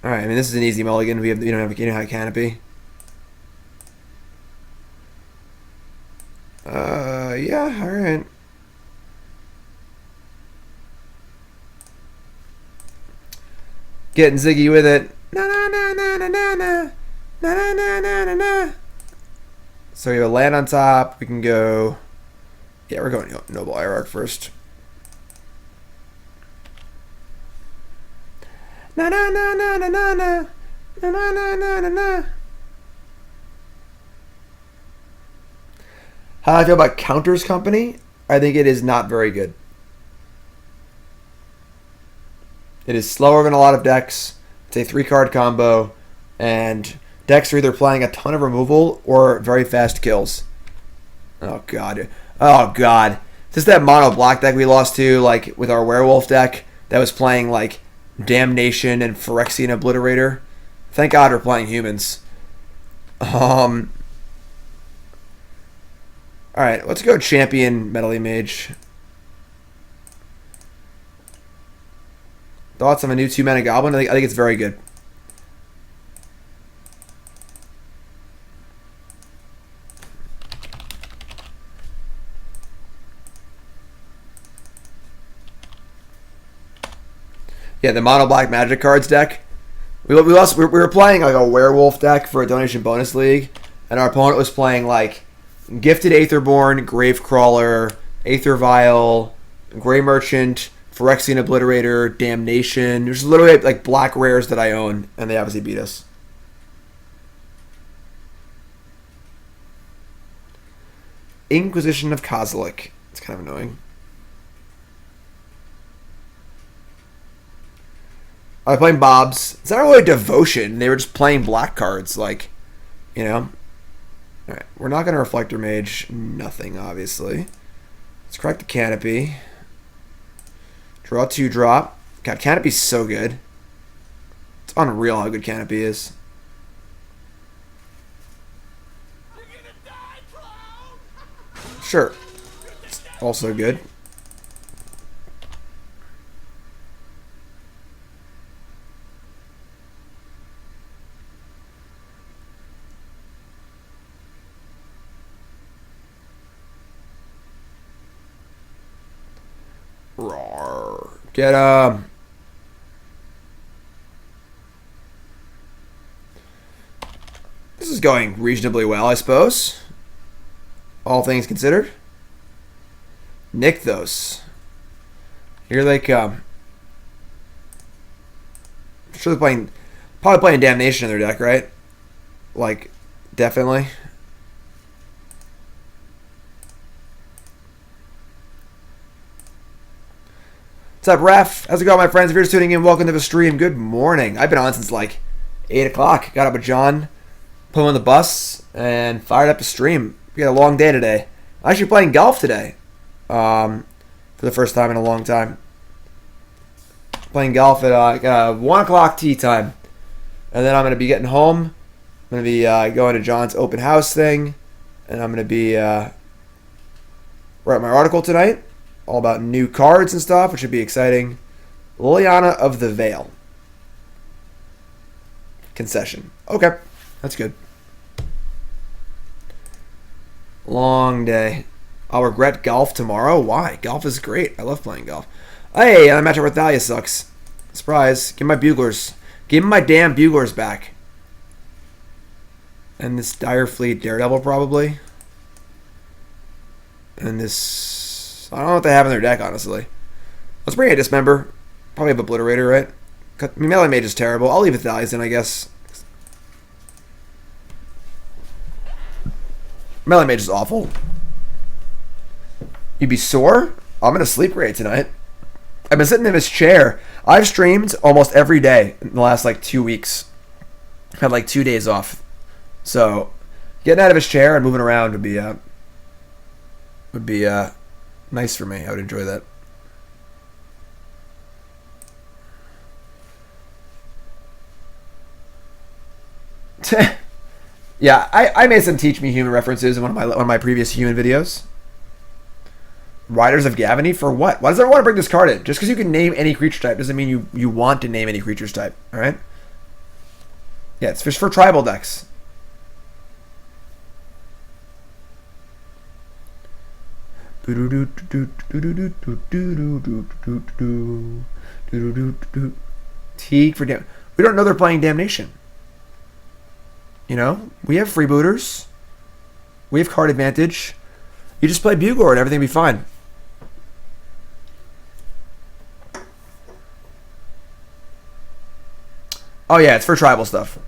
All right, I mean this is an easy mulligan. We don't have a canopy. Yeah, all right. Getting Ziggy with it. Na na na na na na na na na na na na. So we have a land on top. We can go. Yeah, we're going Noble Hierarch first. Na na na na na na na na na na na na. How do I feel about Counters Company? I think it is not very good. It is slower than a lot of decks. It's a 3-card combo, and decks are either playing a ton of removal or very fast kills. Oh god. Oh god. Just that mono black deck we lost to, like with our werewolf deck that was playing like Damnation and Phyrexian Obliterator. Thank God we're playing humans. Alright, let's go champion Meddling Mage. Thoughts on a new 2-mana goblin? I think it's very good. Yeah, the mono black magic cards deck. We were playing like a werewolf deck for a donation bonus league, and our opponent was playing like Gifted Aetherborn, Gravecrawler, Aether Vial, Grey Merchant, Phyrexian Obliterator, Damnation. There's literally like black rares that I own, and they obviously beat us. Inquisition of Kozilek. It's kind of annoying. I was playing Bob's. It's not really Devotion. They were just playing black cards, like, you know. Alright, we're not going to Reflector Mage. Nothing, obviously. Let's crack the Canopy. Draw 2 drop. God, Canopy's so good. It's unreal how good Canopy is. Sure. It's also good. Roar. Get This is going reasonably well, I suppose. All things considered. Nykthos. Here they come. Sure they're probably playing Damnation in their deck, right? Like, definitely. What's up, Ref? How's it going, my friends? If you're just tuning in, welcome to the stream. Good morning. I've been on since like 8 o'clock. Got up with John, put him on the bus, and fired up the stream. We had a long day today. I'm actually playing golf today for the first time in a long time. Playing golf at 1 o'clock tee time. And then I'm going to be getting home. I'm going to be going to John's open house thing. And I'm going to be writing my article tonight. All about new cards and stuff, which should be exciting. Liliana of the Veil. Concession. Okay, that's good. Long day. I'll regret golf tomorrow. Why? Golf is great. I love playing golf. Hey, that matchup with Thalia sucks. Surprise. Give me my buglers. Give me my damn buglers back. And this Dire Fleet Daredevil probably. And this... I don't know what they have in their deck, honestly. Let's bring a Dismember. Probably have Obliterator, right? Meddling Mage is terrible. I'll leave it Thalias in, I guess. Meddling Mage is awful. You'd be sore? I'm going to sleep great tonight. I've been sitting in this chair. I've streamed almost every day in the last, 2 weeks. I've had, 2 days off. So, getting out of his chair and moving around would be nice for me. I would enjoy that. Yeah, I made some Teach Me Human references in one of my previous human videos. Riders of Gavony for what? Why does everyone want to bring this card in? Just because you can name any creature type doesn't mean you want to name any creature's type. All right? Yeah, it's just for tribal decks. Teeg for damn. We don't know they're playing Damnation. You know, we have freebooters. We have card advantage. You just play Bugler and everything will be fine. Oh yeah, it's for tribal stuff.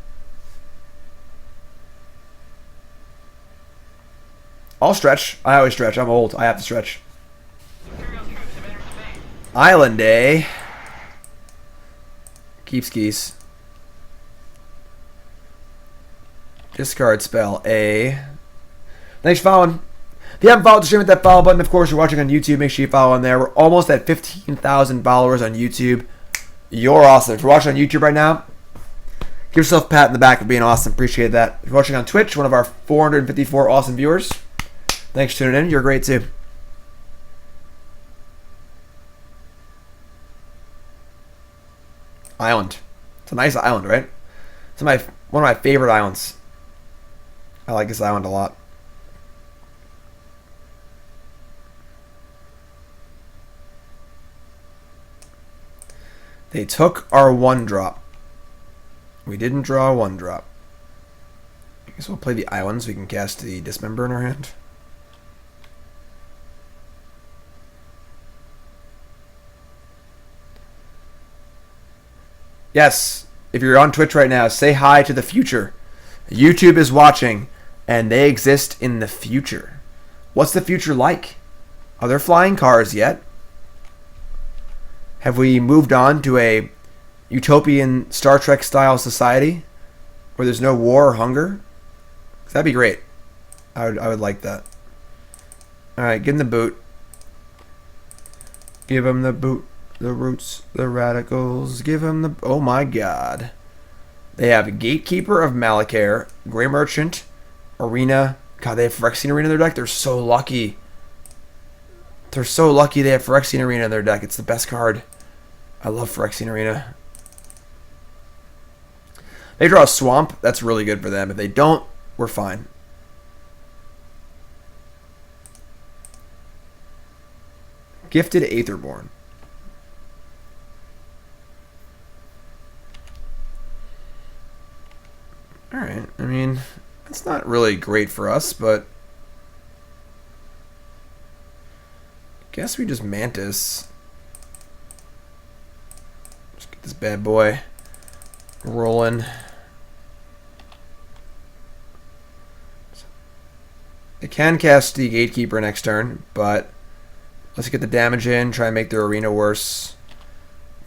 I'll stretch. I always stretch. I'm old. I have to stretch. Island Day. Keep skis. Discard spell A. Thanks for following. If you haven't followed the stream, hit that follow button. Of course, you're watching on YouTube. Make sure you follow on there. We're almost at 15,000 followers on YouTube. You're awesome. If you're watching on YouTube right now, give yourself a pat in the back for being awesome. Appreciate that. If you're watching on Twitch, one of our 454 awesome viewers, thanks for tuning in. You're great too. Island. It's a nice island, right? It's one of my favorite islands. I like this island a lot. They took our 1-drop. We didn't draw a 1-drop. I guess we'll play the island so we can cast the Dismember in our hand. Yes, if you're on Twitch right now, say hi to the future. YouTube is watching, and they exist in the future. What's the future like? Are there flying cars yet? Have we moved on to a utopian Star Trek style society where there's no war or hunger? That'd be great. I would like that. All right, give him the boot. Give him the boot. The roots, the radicals. Give him the... Oh my god. They have Gatekeeper of Malachare, Grey Merchant, Arena. God, they have Phyrexian Arena in their deck. They're so lucky. They're so lucky they have Phyrexian Arena in their deck. It's the best card. I love Phyrexian Arena. They draw a Swamp. That's really good for them. If they don't, we're fine. Gifted Aetherborn. Alright, I mean, that's not really great for us, but I guess we just Mantis. Let's get this bad boy rolling. They can cast the Gatekeeper next turn, but let's get the damage in, try and make their arena worse.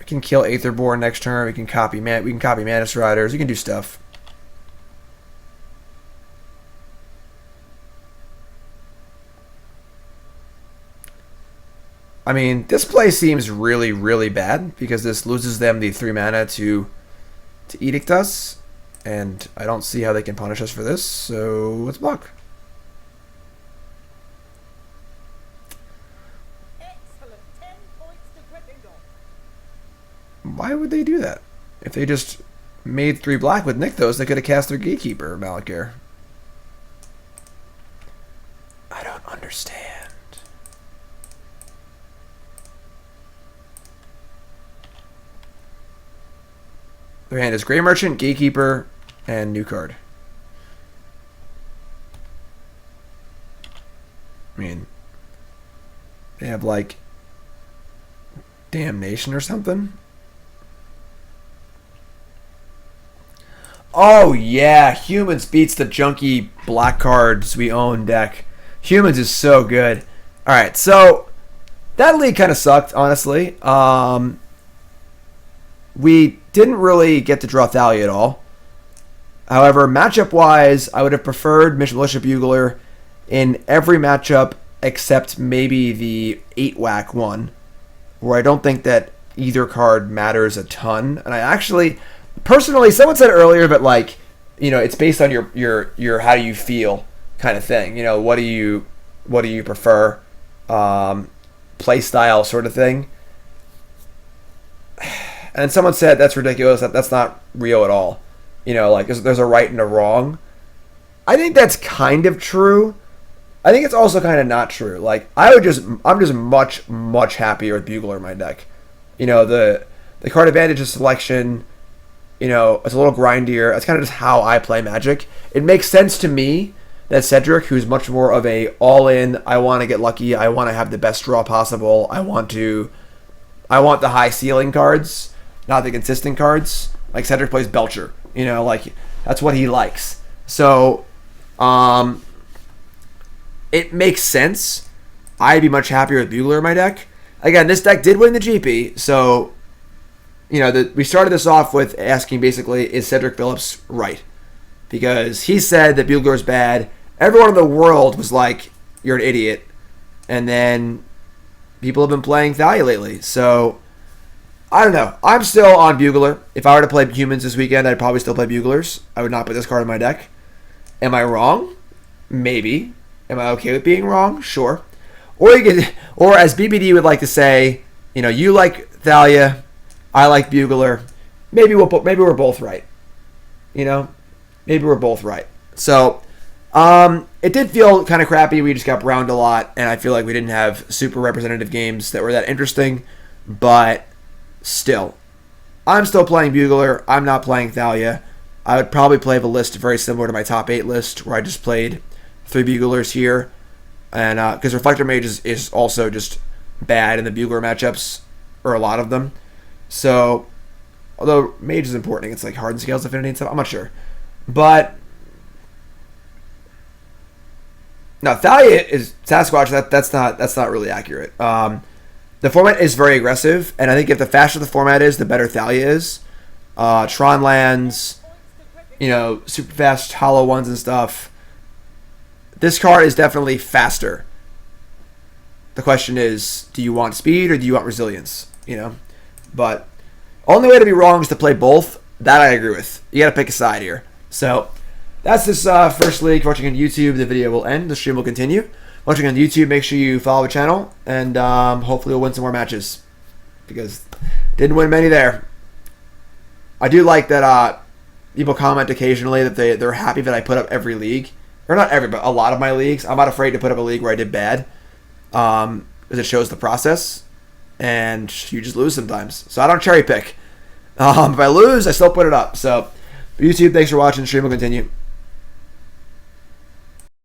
We can kill Aetherborn next turn. We can copy Mantis Riders. We can do stuff. I mean, this play seems really, really bad because this loses them the 3 mana to Edict us, and I don't see how they can punish us for this, so let's block. Excellent. 10 points to Gryffindor. Why would they do that? If they just made 3 black with Nykthos, they could have cast their Gatekeeper, Malakir. I don't understand. Their hand is Grey Merchant, Gatekeeper, and new card. I mean, they have like Damnation or something. Oh yeah, Humans beats the junky black cards we own deck. Humans is so good. Alright, so that league kind of sucked, honestly. We didn't really get to draw Thalia at all. However, matchup-wise, I would have preferred Militia Bugler in every matchup except maybe the 8-whack one, where I don't think that either card matters a ton. And I actually, personally, someone said earlier, but like, you know, it's based on your how do you feel kind of thing. You know, what do you prefer, play style sort of thing. And someone said that's ridiculous. That's not real at all. You know, like there's a right and a wrong. I think that's kind of true. I think it's also kind of not true. Like I'm just much happier with Bugler in my deck. You know, the card advantage of selection. You know, it's a little grindier. That's kind of just how I play Magic. It makes sense to me that Cedric, who's much more of a all-in, I want to get lucky, I want to have the best draw possible, I want the high ceiling cards, not the consistent cards. Like Cedric plays Belcher, you know, like that's what he likes. So, it makes sense. I'd be much happier with Bugler in my deck. Again, this deck did win the GP, so you know we started this off with asking basically, is Cedric Phillips right? Because he said that Bugler is bad. Everyone in the world was like, "You're an idiot," and then people have been playing Thalia lately, so. I don't know. I'm still on Bugler. If I were to play Humans this weekend, I'd probably still play Buglers. I would not put this card in my deck. Am I wrong? Maybe. Am I okay with being wrong? Sure. Or as BBD would like to say, you know, you like Thalia, I like Bugler. Maybe we're both right. You know, maybe we're both right. So, it did feel kind of crappy. We just got browned a lot, and I feel like we didn't have super representative games that were that interesting. But still, I'm still playing Bugler. I'm not playing Thalia. I would probably play a list very similar to my top 8 list, where I just played 3 Buglers here, and because Reflector Mage is also just bad in the Bugler matchups, or a lot of them. So, although Mage is important, it's like Hardened Scales Affinity and stuff. I'm not sure, but no, Thalia is Sasquatch. That's not really accurate. The format is very aggressive, and I think if the faster the format is, the better Thalia is. Tron lands, you know, super fast hollow ones and stuff. This card is definitely faster. The question is, do you want speed or do you want resilience? You know, but only way to be wrong is to play both. That I agree with. You got to pick a side here. So that's this first league. If you're watching on YouTube, the video will end. The stream will continue. Watching on YouTube, make sure you follow the channel, and hopefully we'll win some more matches, because didn't win many there. I do like that people comment occasionally that they're happy that I put up every league, or not every, but a lot of my leagues. I'm not afraid to put up a league where I did bad, because it shows the process, and you just lose sometimes. So I don't cherry pick. If I lose, I still put it up. So YouTube, thanks for watching. The stream will continue.